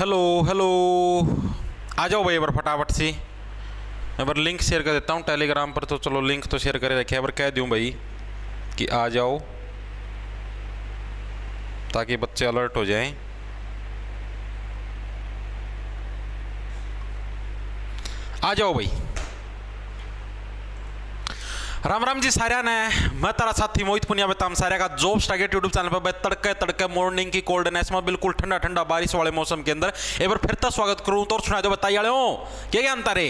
Hello hello, आ जाओ भाई। एक बार फटाफट से एक बार लिंक शेयर कर देता हूँ टेलीग्राम पर। तो चलो लिंक तो शेयर करे रखे, एक बार कह दूँ भाई कि आ जाओ ताकि बच्चे अलर्ट हो जाएं। आ जाओ भाई। राम राम जी सारिया ने, मैं तेरा साथी मोहित पुनिया बताम सारिया का जॉब्स टारगेट यूट्यूब चैनल पर तड़के तड़के मॉर्निंग की कोल्डनेस में बिल्कुल ठंडा ठंडा बारिश वाले मौसम के अंदर एक बार फिर से स्वागत करूं तो और सुना दो बताइए वाले हो क्या अंतर है।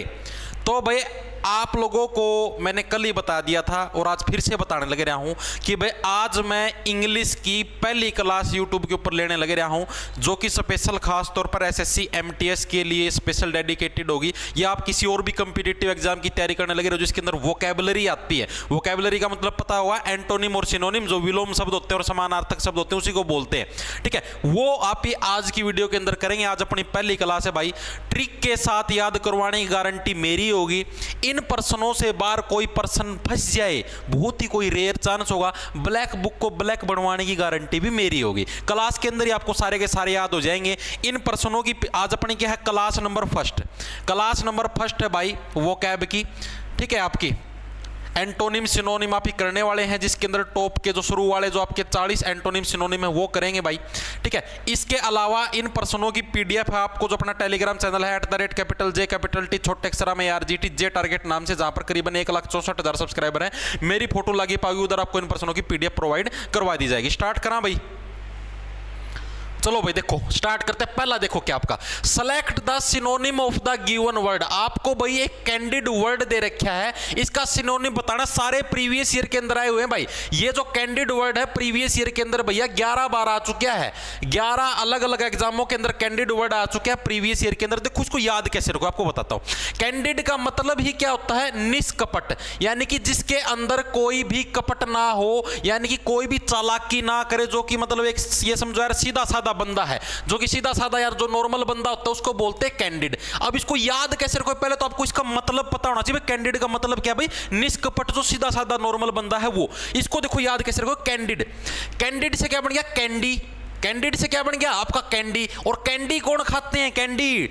तो भाई आप लोगों को मैंने कल ही बता दिया था और आज फिर से बताने लग रहा हूं कि भाई आज मैं इंग्लिश की पहली क्लास यूट्यूब के ऊपर लेने लग रहा हूं, जो कि स्पेशल खास तौर पर एसएससी एमटीएस के लिए स्पेशल डेडिकेटेड होगी, या आप किसी और भी कॉम्पिटिटिव एग्जाम की तैयारी करने लगे हो जिसके अंदर वोकैबुलरी आती है। वोकैबुलरी का मतलब पता हुआ एंटोनिम और सिनोनिम, जो विलोम शब्द होते हैं और समानार्थक शब्द होते हैं उसी को बोलते हैं। ठीक है, वो आप ही आज की वीडियो के अंदर करेंगे। आज अपनी पहली क्लास है भाई, ट्रिक के साथ याद करवाने की गारंटी मेरी होगी। इन प्रश्नों से बार कोई प्रश्न फंस जाए, बहुत ही कोई रेयर चांस होगा, ब्लैक बुक को ब्लैक बनवाने की गारंटी भी मेरी होगी। क्लास के अंदर ही आपको सारे के सारे याद हो जाएंगे। इन प्रश्नों की आज अपनी क्या है, class number first. Class number first है भाई वोकैब की। ठीक है, आपकी एंटोनिम सिनोनिम आप ही करने वाले हैं, जिसके अंदर टॉप के जो शुरू वाले जो आपके 40 एंटोनिम सिनोनिम है वो करेंगे भाई। ठीक है, इसके अलावा इन प्रश्नों की पीडीएफ है आपको जो अपना टेलीग्राम चैनल है @J छोटे अक्षर में RGT जे टारगेट नाम से, जहां पर करीबन 1,64,000 सब्सक्राइबर है, मेरी फोटो लगी पाएगी, उधर आपको इन प्रश्नों की पीडीएफ प्रोवाइड करवा दी जाएगी। स्टार्ट करा भाई। चलो भाई देखो स्टार्ट करते हैं। पहला देखो क्या आपका, select the synonym of the given word. आपको भाई एक कैंडिड वर्ड दे रखा है, इसका सिनोनिम बताना। सारे प्रीवियस ईयर के अंदर आए हुए हैं भाई। ये जो कैंडिड वर्ड है प्रीवियस ईयर के अंदर भैया 11 बार आ चुका है। 11 अलग अलग एग्जामों के अंदर कैंडिड वर्ड आ चुका है प्रीवियस ईयर के अंदर। देखो उसको याद कैसे रखो, आपको बताता हूं। कैंडिड का मतलब ही क्या होता है, निष्कपट, यानी कि जिसके अंदर कोई भी कपट ना हो, यानी कि कोई भी चालाकी ना करे, जो कि मतलब एक ये समझो यार सीधा साधा बंदा है, जो कि सीधा साधा यार जो नॉर्मल बंदा होता है उसको बोलते हैं कैंडिड। अब इसको याद कैसे रखो, पहले तो आपको इसका मतलब पता होना चाहिए। कैंडिड का मतलब क्या भाई, निष्कपट, जो सीधा साधा नॉर्मल बंदा है वो। इसको देखो याद कैसे रखो, कैंडिड। कैंडिड से क्या बन गया, कैंडी। कैंडिड से क्या बन गया आपका, कैंडी। और कैंडी कौन खाते हैं, कैंडी।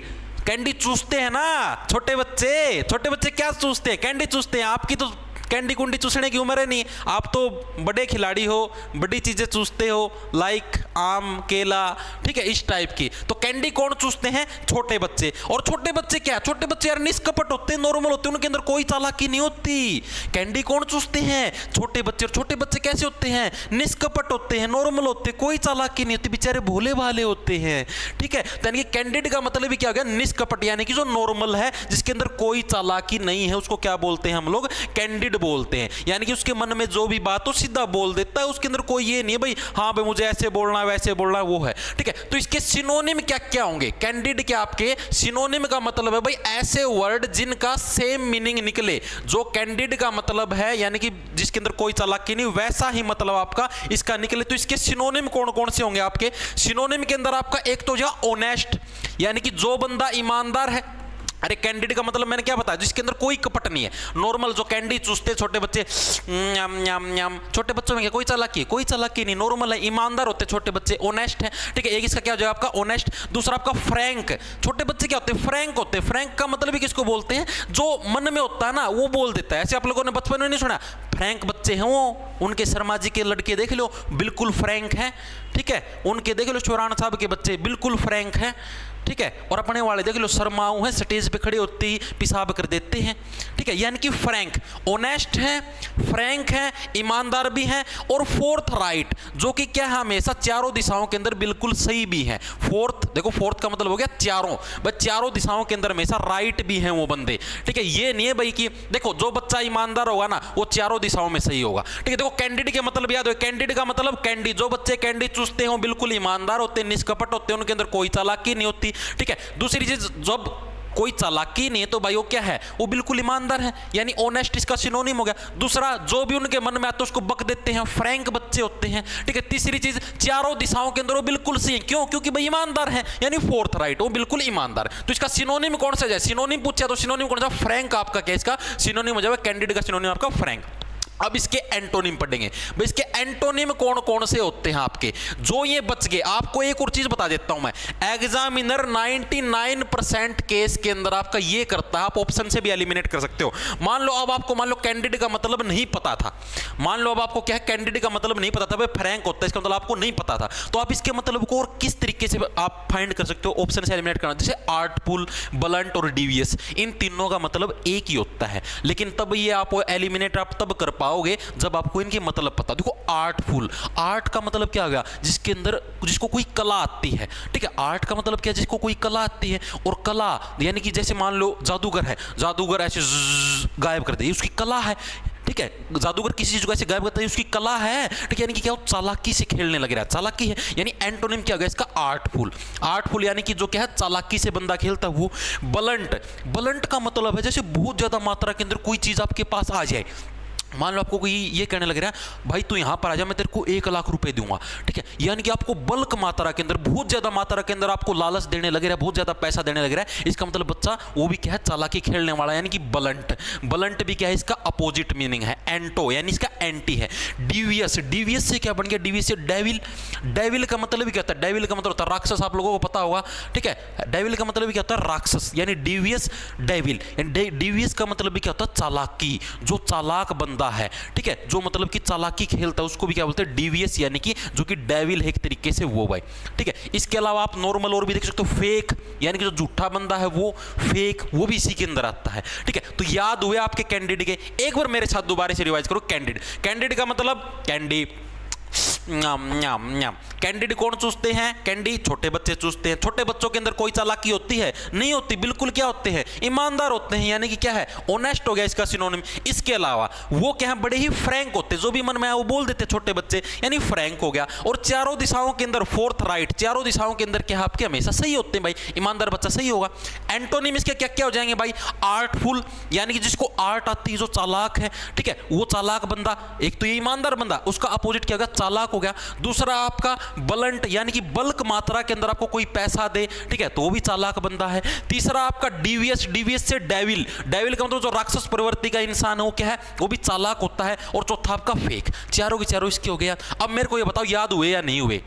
कैंडी चूसते हैं ना छोटे बच्चे। छोटे बच्चे क्या चूसते हैं, कैंडी चूसते हैं। आपकी तो कैंडी कुंडी चूसने की उम्र है नहीं, आप तो बड़े खिलाड़ी हो, बड़ी चीजें चूसते हो, लाइक आम केला। ठीक है, इस टाइप की। तो कैंडी कौन चूसते हैं, छोटे बच्चे। और छोटे बच्चे क्या, छोटे बच्चे यार निष्कपट होते हैं, नॉर्मल होते हैं, उनके अंदर कोई चालाकी नहीं होती। कैंडी कौन चूसते हैं, छोटे बच्चे। और छोटे बच्चे कैसे होते हैं, निष्कपट होते हैं, नॉर्मल होते हैं, कोई चालाकी नहीं होती, बेचारे भोले भाले होते हैं। ठीक है, तो यानी कि कैंडिड का मतलब भी क्या हो गया, निष्कपट, यानी कि जो नॉर्मल है, जिसके अंदर कोई चालाकी नहीं है, उसको क्या बोलते हैं हम लोग, कैंडिड बोलते हैं। यानी कि उसके मन में जो भी बात हो सीधा बोल देता है, उसके अंदर कोई ये नहीं है भाई हाँ भाई मुझे ऐसे बोलना है वैसे बोलना है, वो है। ठीक है, तो इसके सिनोनिम क्या क्या होंगे, कैंडिड के आपके सिनोनिम का मतलब है भाई ऐसे वर्ड जिनका सेम मीनिंग निकले। जो कैंडिड का मतलब है यानी कि जिसके अंदर कोई चालाकी नहीं, वैसा ही मतलब आपका इसका निकले। तो इसके सिनोनिम कौन कौन से होंगे आपके, सिनोनिम के अंदर आपका एक तो ऑनेस्ट, यानी कि जो बंदा ईमानदार है। अरे कैंडिड का मतलब मैंने क्या बताया, जिसके अंदर कोई कपट नहीं है, नॉर्मल जो कैंडी चूसते छोटे बच्चे, न्याम न्याम न्याम। छोटे बच्चों में क्या कोई चालाकी, कोई चालाकी नहीं, नॉर्मल है, ईमानदार होते छोटे बच्चे, ऑनेस्ट है। ठीक है, एक इसका क्या हो जाएगा आपका ऑनेस्ट। दूसरा आपका फ्रैंक। छोटे बच्चे क्या होते हैं, फ्रैंक होते हैं। फ्रैंक का मतलब भी किसको बोलते हैं, जो मन में होता है ना वो बोल देता है। ऐसे आप लोगों ने बचपन में नहीं सुना, फ्रैंक बच्चे हैं वो, उनके शर्मा जी के लड़के देख लो बिल्कुल फ्रैंक है। ठीक है, उनके देख लो चौराना साहब के बच्चे बिल्कुल फ्रैंक है। ठीक है, और अपने वाले देख लो शर्माऊ हैं, स्टेज पे खड़े होते ही पेशाब कर देते हैं। ठीक है, यानी कि फ्रैंक, ऑनेस्ट है, फ्रैंक है, ईमानदार भी है, और फोर्थ राइट, जो कि क्या है हमेशा चारों दिशाओं के अंदर बिल्कुल सही भी है। फोर्थ देखो, फोर्थ का मतलब हो गया चारों, बस चारों दिशाओं के अंदर हमेशा राइट भी हैं वो बंदे। ठीक है, ये नहीं है भाई कि देखो जो बच्चा ईमानदार होगा ना वो चारों दिशाओं में सही होगा। ठीक है, देखो कैंडिड के मतलब याद हो, कैंडिड का मतलब कैंडी, जो बच्चे कैंडी चूसते हैं बिल्कुल ईमानदार होते हैं, निष्कपट होते हैं, उनके अंदर कोई चालाकी नहीं होती। ठीक है, दूसरी चीज जब कोई चालाकी नहीं है तो भाई वो क्या है, वो बिल्कुल ईमानदार है, यानी ऑनेस्ट इसका सिनोनिम हो गया। दूसरा जो भी उनके मन में आता है उसको बक देते हैं, फ्रैंक बच्चे होते हैं। ठीक है, तीसरी चीज चारों दिशाओं के अंदर वो बिल्कुल सही है, क्यों, क्योंकि भाई ईमानदार है, यानी फोर्थ राइट, वो बिल्कुल ईमानदार। तो इसका सिनोनिम कौन सा जाए, सिनोनिम पूछा तो सिनोनिम कौन सा, फ्रैंक आपका क्या इसका सिनोनिम हो जाएगा, कैंडिड का सिनोनिम आपका फ्रैंक। अब इसके एंटोनिम पढ़ेंगे भाई। इसके एंटोनिम कौन कौन से होते हैं आपके, जो ये बच गए। आपको एक और चीज बता देता हूं मैं, एग्जामिनर 99% केस के अंदर आपका ये करता है, आप ऑप्शन से भी एलिमिनेट कर सकते हो। मान लो अब आपको, मान लो कैंडिडेट का मतलब नहीं पता था, मान लो अब आपको क्या है, कैंडिडेट का मतलब नहीं पता था, भाई फ्रैंक होता है इसका मतलब आपको नहीं पता था, तो आप इसके मतलब को और किस तरीके से आप फाइंड कर सकते हो, ऑप्शन से एलिमिनेट करना। जैसे आर्टफुल, ब्लंट और डिवियस, इन तीनों का मतलब एक ही होता है, लेकिन तब ये आप एलिमिनेट आप तब कर पाओगे जब आपको इनके मतलब पता। देखो आर्टफुल, आर्ट का मतलब क्या हो गया, जिसके अंदर जिसको कोई कला आती है, ठीक है। आर्ट का मतलब क्या, जिसको कोई कला आती है। और कला यानी कि जैसे मान लो जादूगर है, जादूगर ऐसे गायब कर दे, उसकी कला है, ठीक है। जादूगर किसी चीज को ऐसे गायब करता है, उसकी कला है, ठीक है। यानी कि क्या, वो चालाकी से खेलने लग रहा है, चालाकी है। यानी एंटोनिम क्या हो गया इसका, आर्टफुल। आर्टफुल यानी कि जो क्या है, चालाकी से बंदा खेलता है वो। ब्लंट, ब्लंट का मतलब है जैसे बहुत ज्यादा मात्रा के अंदर कोई चीज आपके पास आ जाए। मान लो आपको कोई ये कहने लग रहा है, भाई तू यहां पर आ जा, मैं तेरे को 1 लाख रुपए दूंगा, ठीक है। यानी कि आपको बल्क मात्रा के अंदर, बहुत ज्यादा मात्रा के अंदर आपको लालच देने लग रहा है, बहुत ज्यादा पैसा देने लग रहा है। इसका मतलब बच्चा वो भी क्या है, चालाकी खेलने वाला, यानी कि ब्लंट। ब्लंट भी क्या है, इसका अपोजिट मीनिंग है, एंटो यानी इसका एंटी है। डिवियस, डिवियस से क्या बन गया, डिवियस से डेविल। डेविल का मतलब भी क्या होता है, डेविल का मतलब होता है राक्षस, आप लोगों को पता होगा, ठीक है। डेविल का मतलब भी क्या होता है, राक्षस, यानी डिवियस डेविल। डिवियस का मतलब भी क्या होता है, चालाकी, जो चालाक बंदा है, ठीक है, जो मतलब कि चालाकी खेलता है, उसको भी क्या बोलते हैं, डिवियस, यानी कि जो कि डेविल है एक तरीके से वो, भाई, ठीक है। इसके अलावा आप नॉर्मल और भी देख सकते हो, फेक, यानी कि जो झूठा बंदा है वो फेक, वो भी इसी के अंदर आता है, ठीक है। तो याद हुए आपके कैंडिडेट के, एक बार मेरे साथ दोबारा से रिवाइज करो। कैंडिडेट, कैंडिडेट का मतलब कैंडी, न्याम न्याम न्याम। कैंडिड कौन चूसते हैं, कैंडी छोटे बच्चे चूसते हैं। छोटे बच्चों के अंदर कोई चालाकी होती है, नहीं होती, बिल्कुल क्या होते हैं, ईमानदार होते हैं, यानी कि क्या है, ऑनेस्ट हो गया इसका सिनोनिम। इसके अलावा वो क्या है, बड़े ही फ्रैंक होते हैं, जो भी मन में आए वो बोल देते छोटे बच्चे, यानी फ्रैंक हो गया। और चारों दिशाओं के अंदर फोर्थ राइट, चारों दिशाओं के अंदर क्या है, आपके हमेशा सही होते हैं, भाई ईमानदार बच्चा सही होगा। एंटोनिम इसके क्या क्या हो जाएंगे भाई, आर्टफुल, यानी कि जिसको आर्ट आती है, जो चालाक है, ठीक है, वो चालाक बंदा। एक तो ये ईमानदार बंदा, उसका अपोजिट क्या होगा, चालाक हो गया। दूसरा आपका ब्लंट, यानी कि बल्क मात्रा के अंदर आपको कोई पैसा दे, ठीक है, तो वो भी चालाक बंदा है। तीसरा आपका डिवियस, डिवियस से डेविल, डेविल का मतलब जो राक्षस प्रवृत्ति का इंसान है वो क्या है, वो भी चालाक होता है। और चौथा आपका फेक। चारों के चारों इसके हो गया। अब मेरे को ये बताओ याद हुए या नहीं हुए।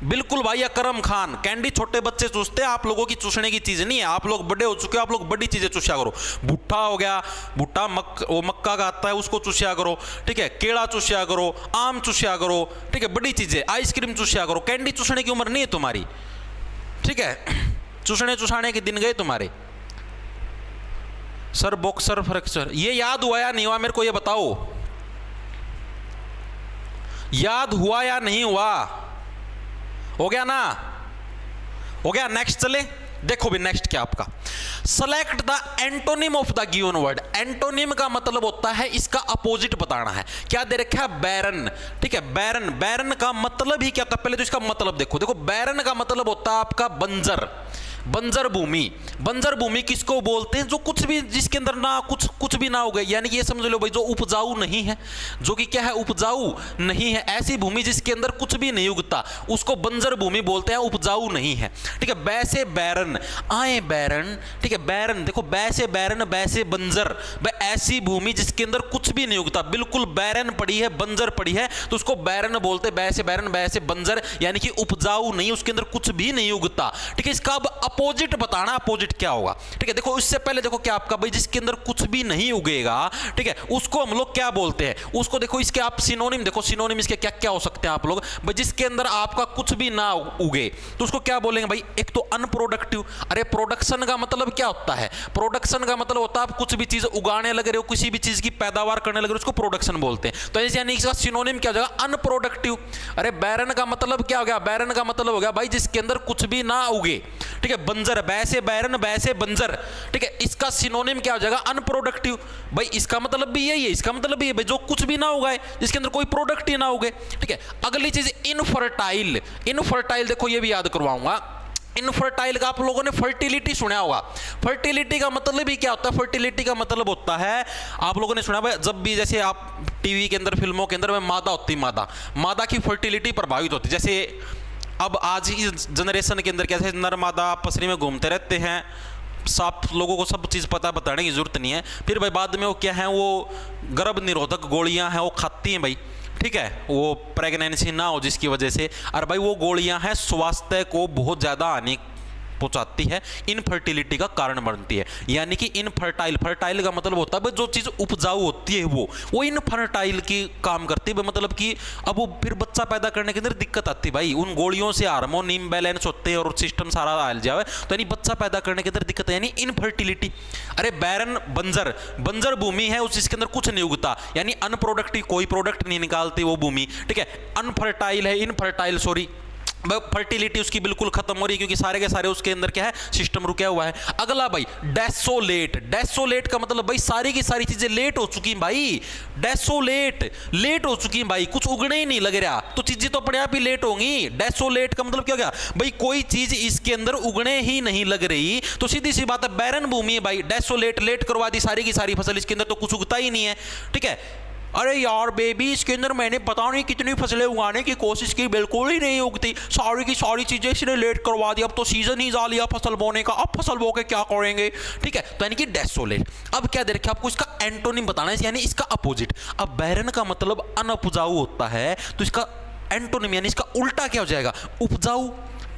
बिल्कुल भाई, अकरम खान, कैंडी छोटे बच्चे चूसते हैं, आप लोगों की चूसने की चीज नहीं है, आप लोग बड़े हो चुके हो, आप लोग बड़ी चीजें चूसा करो। भुट्टा हो गया, भुट्टा वो मक्का का आता है, उसको चूसा करो, ठीक है, केला चूसा करो, आम चूसा करो, ठीक है, बड़ी चीजें, आइसक्रीम चूसा करो। कैंडी चूसने की उम्र नहीं है तुम्हारी, ठीक है, चूसने चुसाने के दिन गए तुम्हारे। सर बॉक्सर फ्रैक्चर, ये याद हुआ या नहीं हुआ, मेरे को ये बताओ, याद हुआ या नहीं हुआ, हो गया ना, हो गया। नेक्स्ट चले, देखो भी नेक्स्ट क्या आपका, select the antonym of the given word. Antonym का मतलब होता है इसका अपोजिट बताना है। क्या दे रखा है, बैरन, ठीक है, बैरन। बैरन का मतलब ही क्या होता है, पहले तो इसका मतलब देखो। देखो बैरन का मतलब होता है आपका बंजर, बंजर भूमि। बंजर भूमि किसको बोलते हैं, जो कुछ भी, जिसके अंदर ना कुछ भी ना हो गए, यानी कि ये समझ लो भाई, जो उपजाऊ नहीं है, जो कि क्या है, उपजाऊ नहीं है, ऐसी भूमि जिसके अंदर कुछ भी नहीं उगता, उसको बंजर भूमि बोलते हैं, उपजाऊ नहीं है, ठीक है। बैसे बैरन, आए बैरन, ठीक है, बैरन देखो, बैसे बैरन, बैसे बंजर, ऐसी भूमि जिसके अंदर कुछ भी नहीं उगता, बिल्कुल बैरन पड़ी है, बंजर पड़ी है, तो उसको बैरन बोलते, बैसे बैरन, बैसे बंजर, यानी कि उपजाऊ नहीं, उसके अंदर कुछ भी नहीं उगता, ठीक है। इसका अब अपोजिट बताना, अपोजिट क्या होगा, ठीक है। देखो इससे पहले देखो क्या आपका भाई, जिसके अंदर कुछ भी नहीं उगेगा, ठीक है, उसको हम लोग क्या बोलते हैं, उसको देखो इसके आप सिनोनिम देखो, सिनोनिम इसके क्या क्या हो सकते हैं आप लोग भाई, जिसके अंदर आपका कुछ भी ना उगे तो उसको क्या बोलेंगे भाई, एक तो अनप्रोडक्टिव। अरे प्रोडक्शन का मतलब क्या होता है, प्रोडक्शन का मतलब होता है आप कुछ भी चीज उगाने लगे हो, किसी भी चीज की पैदावार करने लगे हो, उसको प्रोडक्शन बोलते हैं। तो यानी इसका सिनोनिम क्या हो जाएगा, अनप्रोडक्टिव। अरे बैरन का मतलब क्या हो गया, बैरन का मतलब हो गया भाई जिसके अंदर कुछ भी ना उगे, ठीक है, बंजर, बैसे बैरन, बैसे बंजर, ठीक है। इसका सिनोनिम क्या हो जाएगा, अनप्रोडक्टिव। भाई इसका मतलब भी यही है, इसका मतलब भी है भाई जो कुछ भी ना उगाए, जिसके अंदर कोई प्रोडक्ट ही ना उगे, ठीक है। अगली चीज इनफर्टाइल। इनफर्टाइल देखो ये भी याद करवाऊंगा। इनफर्टाइल का आप लोगों ने फर्टिलिटी सुना होगा। फर्टिलिटी का मतलब ही क्या होता है, फर्टिलिटी का मतलब होता है, आप लोगों ने सुना भाई, जब भी जैसे आप टीवी के अंदर, फिल्मों के अंदर में मादा होती, मादा की फर्टिलिटी प्रभावित होती। जैसे अब आज की जनरेशन के अंदर कैसे नर मादा आपस में घूमते रहते हैं, साफ लोगों को सब चीज़ पता, बताने की जरूरत नहीं है। फिर भाई बाद में वो क्या है, वो गर्भ निरोधक गोलियां हैं वो खाती हैं भाई, ठीक है, वो प्रेगनेंसी ना हो जिसकी वजह से। और भाई वो गोलियां हैं स्वास्थ्य को बहुत ज़्यादा हानि पहुंचाती है, इनफर्टिलिटी का कारण बनती है। यानी कि इनफर्टाइल, फर्टाइल का मतलब होता है जो चीज़ उपजाऊ होती है वो इनफर्टाइल की काम करती है, मतलब कि अब वो फिर बच्चा पैदा करने के अंदर दिक्कत आती है भाई। उन गोलियों से हार्मोन इम्बैलेंस होते हैं और सिस्टम सारा हिल जाए, तो यानी बच्चा पैदा करने के अंदर दिक्कत है, यानी इनफर्टिलिटी। अरे बैरन, बंजर, बंजर भूमि है उस जिसके अंदर कुछ नहीं उगता, यानी अनप्रोडक्टिव, कोई प्रोडक्ट नहीं निकालती वो भूमि, ठीक है। अनफर्टाइल है, इनफर्टाइल सॉरी, फर्टिलिटी उसकी बिल्कुल खत्म हो रही है क्योंकि सारे के सारे उसके अंदर क्या है, सिस्टम रुका हुआ है। अगला भाई डेसोलेट, डेसोलेट का मतलब भाई सारी की सारी चीजें लेट हो चुकी हैं भाई, डेसोलेट, लेट हो चुकी हैं भाई, कुछ उगने ही नहीं लग रहा, तो चीजें तो अपने आप ही लेट होंगी। डेसोलेट का मतलब क्या गया भाई, कोई चीज इसके अंदर उगने ही नहीं लग रही, तो सीधी सी बात है बैरन भूमि है भाई, डेसोलेट, लेट करवा दी सारी की सारी फसल, इसके अंदर तो कुछ उगता ही नहीं है, ठीक है। अरे यार बेबी, इसके अंदर मैंने पता नहीं कितनी फसलें उगाने की कोशिश की, बिल्कुल ही नहीं उगती, सारी की सारी चीज़ें इसने लेट करवा दी, अब तो सीजन ही जा लिया फसल बोने का, अब फसल बो के क्या करेंगे, ठीक है। तो यानी कि डेसोलेट। अब क्या दे रखा आपको, इसका एंटोनिम बताना है, यानी इसका अपोजिट। अब बैरन का मतलब अनउपजाऊ होता है, तो इसका एंटोनिम यानी इसका उल्टा क्या हो जाएगा, उपजाऊ।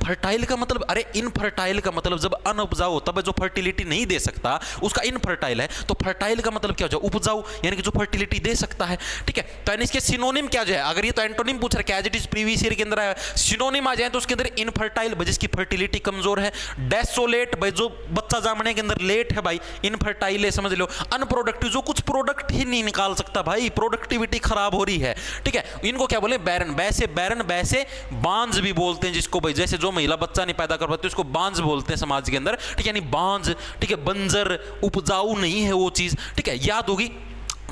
फर्टाइल का मतलब, अरे इनफर्टाइल का मतलब जब अनउपजाऊ होता है, जो फर्टिलिटी नहीं दे सकता उसका इनफर्टाइल है, तो फर्टाइल का मतलब क्या हो जाए, उपजाऊ, यानी कि जो फर्टिलिटी दे सकता है, ठीक है। तो यानी इसके सिनोनिम क्या जो है, अगर ये तो एंटोनिम पूछ रहा है, as it is previous year के अंदर आया, सिनोनिम आ जाए तो उसके अंदर इनफर्टाइल भाई जिसकी फर्टिलिटी कमजोर है, डेसोलेट भाई जो बच्चा जमने के अंदर लेट है भाई, इनफर्टाइल है समझ लो, अनप्रोडक्टिव जो कुछ प्रोडक्ट ही नहीं निकाल सकता भाई, प्रोडक्टिविटी खराब हो रही है, ठीक है। इनको क्या बोले, बैरन, बैसे, बैरन बैसे, बांझ भी बोलते हैं जिसको भाई, जैसे जो महिला बच्चा नहीं पैदा कर पाती उसको बांझ बोलते हैं समाज के अंदर, ठीक है, यानी बांझ, ठीक है, बंजर, उपजाऊ नहीं है वो चीज, ठीक है। याद होगी,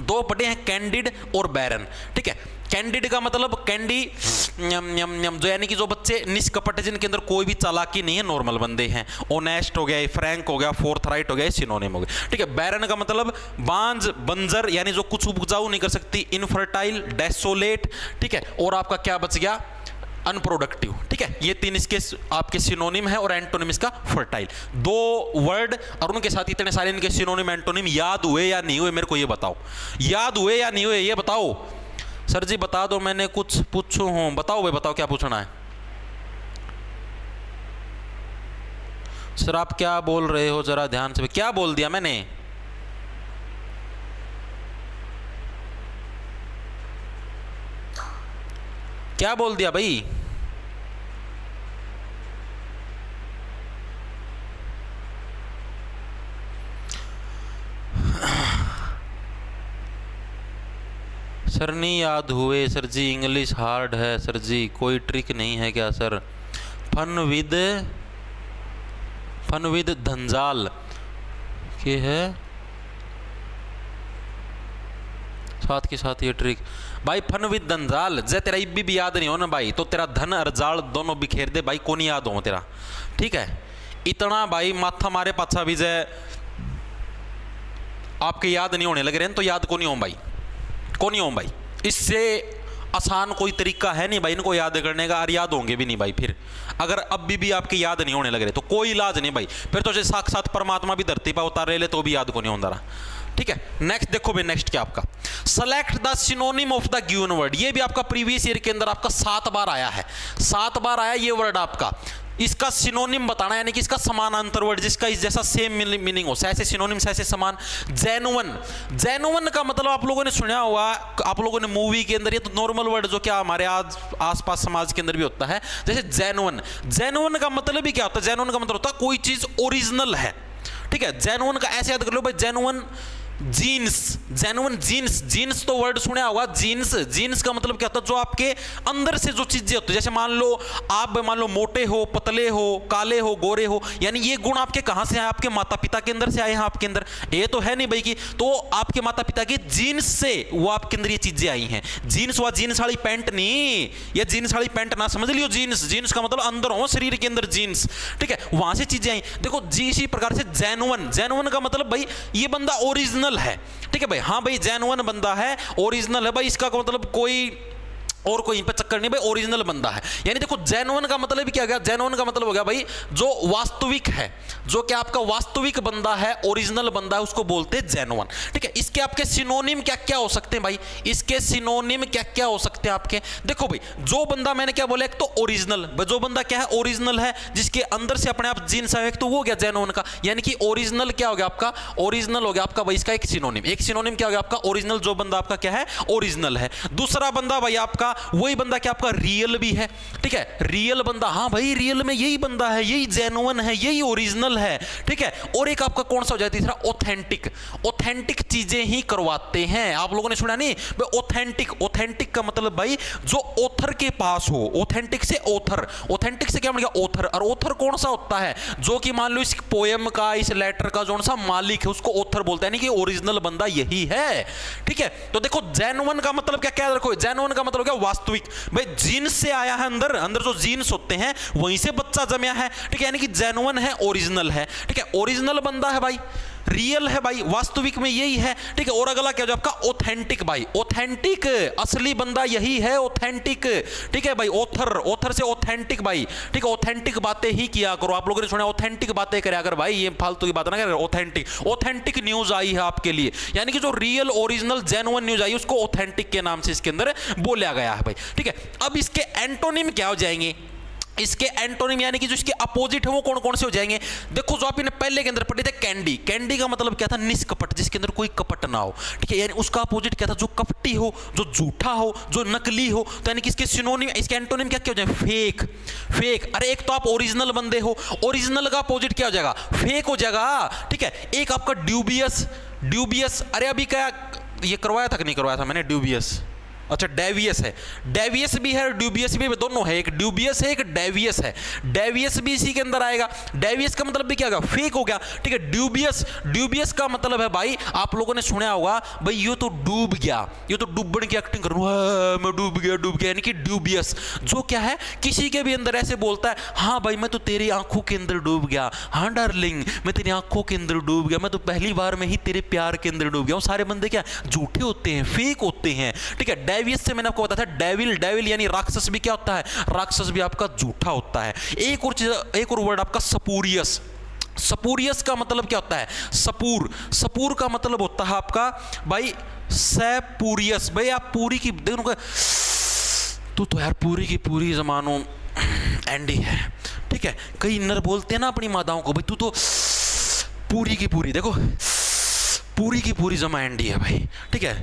दो पटे हैं कैंडिड और बैरन, ठीक है। कैंडिड का मतलब कैंडी जो यानी कि जो बच्चे निष्कपट, जिनके अंदर कोई भी चालाकी नहीं है, नॉर्मल बंदे हैं, ओनेस्ट हो गया, फ्रैंक हो गया, फोर्थराइट हो गया, सिनोनिम हो गया, ठीक है। बैरन का मतलब बांझ, बंजर, यानी जो कुछ उपजाऊ नहीं कर सकती, इनफर्टाइल, डेसोलेट, ठीक है। और आपका क्या बच गया, अनप्रोडक्टिव, ठीक है। ये तीन इसके आपके सिनोनिम है और एंटोनिम इसका फर्टाइल। दो वर्ड और उनके साथ इतने सारे इनके सिनोनिम एंटोनिम याद हुए या नहीं हुए, मेरे को ये बताओ, याद हुए या नहीं हुए ये बताओ। सर जी बता दो, मैंने कुछ पूछू हूं, बताओ भाई, बताओ क्या पूछना है। सर आप क्या बोल रहे हो, जरा ध्यान से, क्या बोल दिया मैंने, क्या बोल दिया भाई। सर नहीं याद हुए सर जी, इंग्लिश हार्ड है सर जी, कोई ट्रिक नहीं है क्या सर। फन विद धंजाल के है, साथ के साथ ये ट्रिक भाई, फन विद धंजाल, जय तेरा इब्बी भी याद नहीं हो ना भाई, तो तेरा धन और जाल दोनों बिखेर दे भाई, को नहीं याद हो तेरा, ठीक है। इतना भाई माथा मारे पाछा भी जय आपके याद नहीं होने लगे रहे, तो याद को नहीं हो भाई, को नहीं हो भाई, इससे आसान कोई तरीका है नहीं भाई इनको याद करने का, और याद होंगे भी नहीं भाई। फिर अगर अब भी आपके याद नहीं होने लग रहे तो कोई इलाज नहीं भाई, फिर तो जैसे साक्षात परमात्मा भी धरती पर उतार ले तो भी याद को नहीं होता रहा, ठीक है। नेक्स्ट देखो भाई, नेक्स्ट क्या आपका, select the synonym of the given word. ये भी आपका प्रीवियस ईयर के अंदर आपका 7 बार आया है, 7 बार आया ये वर्ड आपका, इसका सिनोनिम बताना, यानी कि इसका समानांतर वर्ड जिसका इस जैसा सेम मीनिंग हो, ऐसे सिनोनिम ऐसे समान। जेन्युइन, जेन्युइन का मतलब आप लोगों ने सुना होगा, आप लोगों ने मूवी के अंदर, ये तो नॉर्मल वर्ड जो क्या हमारे आज आसपास समाज के अंदर भी होता है, जैसे जेन्युइन। जेन्युइन का मतलब भी क्या होता है, जेन्युइन का मतलब होता है कोई चीज ओरिजिनल है, ठीक है। जेन्युइन का ऐसे याद कर लो भाई, genuine jeans, genuine jeans, jeans तो वर्ड सुना होगा, जीन्स, जीन्स का मतलब क्या होता है, जो आपके अंदर से जो चीजें होती है, जैसे मान लो आप मोटे हो, पतले हो, काले हो, गोरे हो, यानी ये गुण आपके कहां से आए, आपके माता पिता के अंदर से आए हैं आपके अंदर, ये तो है नहीं भाई की, तो आपके माता पिता के जीन्स से वो आपके अंदर ये चीजें आई हैं। जीन्स हुआ जीन्स वाली पैंट नहीं, ये जीन्स वाली पैंट ना समझ लियो, जीन्स, जीन्स का मतलब अंदर हो शरीर के अंदर जीन्स, ठीक है, वहां से चीजें आई। देखो जी इसी प्रकार से जेन्युइन, जेन्युइन का मतलब भाई ये बंदा ओरिजिनल है, ठीक है भाई, हाँ भाई जेन्युइन बंदा है, ओरिजिनल है भाई, इसका मतलब कोई और कोई इन पे चक्कर नहीं भाई, ओरिजिनल बंदा है। यानी देखो जेन्युइन का मतलब क्या हो गया, जेन्युइन का मतलब हो गया भाई जो वास्तविक है, जो कि आपका वास्तविक बंदा है, ओरिजिनल बंदा है, उसको बोलते हैं जेन्युइन। ठीक है, इसके आपके सिनोनिम क्या क्या हो सकते हैं भाई, इसके सिनोनिम क्या क्या हो सकते हैं आपके, देखो भाई जो बंदा मैंने क्या बोला, एक तो ओरिजिनल, जो बंदा क्या है ओरिजिनल है, जिसके अंदर से अपने आप जीन्स है, तो वो हो गया जेन्युइन का। यानी कि ओरिजिनल क्या हो गया आपका, ओरिजिनल हो गया आपका भाई इसका एक सिनोनिम। एक सिनोनिम क्या हो गया आपका ओरिजिनल, जो बंदा आपका क्या है ओरिजिनल है। दूसरा बंदा भाई आपका वही बंदा क्या आपका रियल भी है। ठीक है, रियल बंदा, हाँ भाई रियल में यही बंदा है, यही जेन्युइन है, यही ओरिजिनल है। ठीक है, और एक आपका कौन सा हो जाए तीसरा, ऑथेंटिक। ऑथेंटिक चीजें ही करवाते हैं, आप लोगों ने सुना नहीं भाई ऑथेंटिक। ऑथेंटिक का मतलब भाई जो ऑथर के पास हो, ऑथेंटिक से ऑथर, ऑथेंटिक से क्या बन गया ऑथर। और ऑथर कौन सा होता है, जो कि मान लो इस पोएम का, इस लेटर का जो सा मालिक है, उसको ऑथर बोलते हैं, यानी कि ओरिजिनल बंदा यही है। ठीक है, तो देखो जेन्युइन का मतलब क्या क्या रखो, जेन्युइन का मतलब क्या वास्तविक भाई, जीन्स से आया है, अंदर अंदर जो जीन्स होते हैं वहीं से बच्चा जमया है। ठीक है, यानी कि जेन्युइन है, ओरिजिनल है। ठीक है, ओरिजिनल बंदा है भाई, रियल है भाई, वास्तविक में यही है। ठीक है, और अगला क्या हो आपका ऑथेंटिक भाई, ऑथेंटिक असली बंदा यही है, ऑथेंटिक। ठीक है भाई, ऑथर, ऑथर से ऑथेंटिक भाई। ठीक है, ऑथेंटिक बातें ही किया करो, आप लोगों ने सुना ऑथेंटिक बातें करे अगर भाई, ये फालतू की बात ना करे। ऑथेंटिक, ऑथेंटिक न्यूज आई है आपके लिए, यानी कि जो रियल ओरिजिनल जेन्युइन न्यूज आई उसको ऑथेंटिक के नाम से इसके अंदर बोला गया है भाई। ठीक है, अब इसके एंटोनिम क्या हो जाएंगे, इसके एंटोनिम यानी कि जो इसके अपोजिट है वो कौन कौन से हो जाएंगे। देखो जो आपने पहले के अंदर पढ़े थे कैंडी, कैंडी का मतलब क्या था निष्कपट, जिसके अंदर कोई कपट ना हो। ठीक है, यानी उसका अपोजिट क्या था, जो कपटी हो, जो झूठा हो, जो नकली हो। तो यानी कि इसके सिनोनिम, इसके एंटोनिम क्या क्या हो जाए, फेक। फेक, अरे एक तो आप ओरिजिनल बंदे हो, ओरिजिनल का अपोजिट क्या हो जाएगा, फेक हो जाएगा। ठीक है, एक आपका ड्यूबियस, ड्यूबियस, अरे अभी क्या ये करवाया था कि नहीं करवाया था मैंने, ड्यूबियस, अच्छा डेवियस है, डेवियस भी है, ड्यूबियस भी, दोनों है, एक ड्यूबियस है, एक डेवियस है। डेवियस भी इसी के अंदर आएगा। डेवियस का मतलब भी क्या होगा, फेक हो गया। ठीक है, ड्यूबियस, ड्यूबियस का मतलब है भाई, आप लोगों ने सुना होगा भाई ये तो डूब गया, ये तो डूबने की एक्टिंग कर रहा है, मैं डूब गया, डूब गया, यानी कि ड्यूबियस। जो क्या है, किसी के भी अंदर ऐसे बोलता है, हाँ भाई मैं तो तेरी आंखों के अंदर डूब गया, हाँ डार्लिंग मैं तेरी आंखों के अंदर डूब गया, मैं तो पहली बार में ही तेरे प्यार के अंदर डूब गया। वो सारे बंदे क्या झूठे होते हैं, फेक होते हैं। ठीक है, डेवियस से मैंने आपको बताया था, डेविल, डेविल यानी राक्षस भी क्या होता है, राक्षस भी आपका झूठा होता है। एक और चीज, एक और वर्ड आपका सपूरियस। सपूरियस का मतलब क्या होता है, सपूर, सपूर का मतलब होता है आपका भाई सपूरियस। भाई आप पूरी की देखो, तू तो यार पूरी की पूरी जमानों एंडी है। ठीक है, कई नर बोलते हैं ना अपनी माताओं को, भाई तू तो पूरी की पूरी, देखो पूरी की पूरी जमा एंडी है भाई। ठीक है,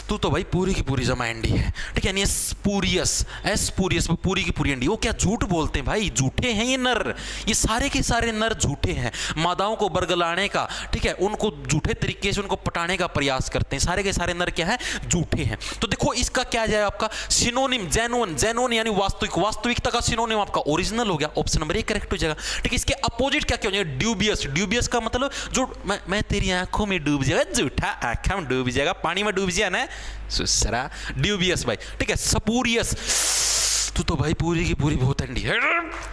तू तो भाई पूरी की पूरी जमा एंडी है। ठीक है, यानी स्पूरियस, एस्पूरियस, पूरी की पूरी एंडी। वो क्या झूठ बोलते हैं भाई, झूठे हैं ये नर, ये सारे के सारे नर झूठे हैं। मादाओं को बरगलाने का, ठीक है, उनको झूठे तरीके से उनको पटाने का प्रयास करते हैं, सारे के सारे नर क्या है, झूठे हैं। तो देखो इसका क्या जाए आपका सिनोनिम, जेन्युइन, जेन्युइन यानी वास्तविक, वास्तविकता का सिनोनिम आपका ओरिजिनल हो गया, ऑप्शन नंबर 1 करेक्ट हो जाएगा। ठीक है, इसके अपोजिट क्या क्या हो जाएगा, ड्यूबियस। ड्यूबियस का मतलब जो मैं तेरी आंखों में डूब जाएगा, झूठा आंखों में डूब जाएगा, पानी में डूब जाए ना सुसरा, ड्यूबियस भाई। ठीक है, सपूरियस, तू तो भाई पूरी की पूरी बहुत एंडी है,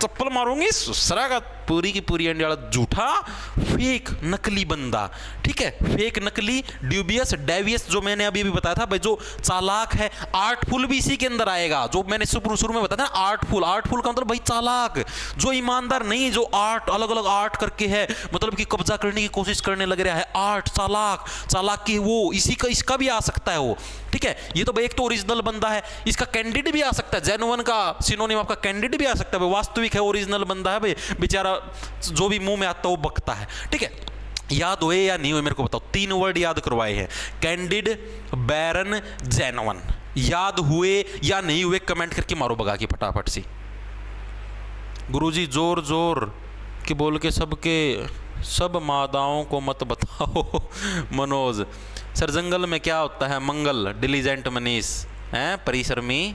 चप्पल मारूंगी सुसरा का, पूरी की पूरी एंडी वाला झूठा, फेक, नकली बंदा। ठीक है, फेक, नकली, ड्यूबियस, डेवियस जो मैंने अभी भी बताया था भाई, जो चालाक है, आर्टफुल भी इसी के अंदर आएगा, जो मैंने शुरू में बताया था आर्टफुल। आर्टफुल का मतलब भाई चालाक, जो ईमानदार नहीं, जो आर्ट अलग अलग आर्ट करके है, मतलब कि कब्जा करने की कोशिश करने लग रहा है, आर्ट, चालाक, चालाक की वो इसी का, इसका भी आ सकता है वो। ठीक है, ये तो भाई एक तो ओरिजिनल बंदा है, इसका कैंडिड भी आ सकता है, जेन्युइन का सिनोनिम आपका कैंडिड भी आ सकता है, वास्तविक है, ओरिजिनल बंदा है भाई, बेचारा जो भी मुंह में आता है वो बकता है। ठीक है, याद हुए या नहीं हुए मेरे को बताओ, 3 वर्ड याद करवाए हैं, कैंडिड, बैरन, जेन्युइन। याद हुए या नहीं हुए कमेंट करके मारो भगा के फटाफट से। गुरुजी जोर जोर के बोल के सबके सब मादाओं को मत बताओ। मनोज सर जंगल में क्या होता है, मंगल, डिलीजेंट मनीष हैं, परिश्रमी,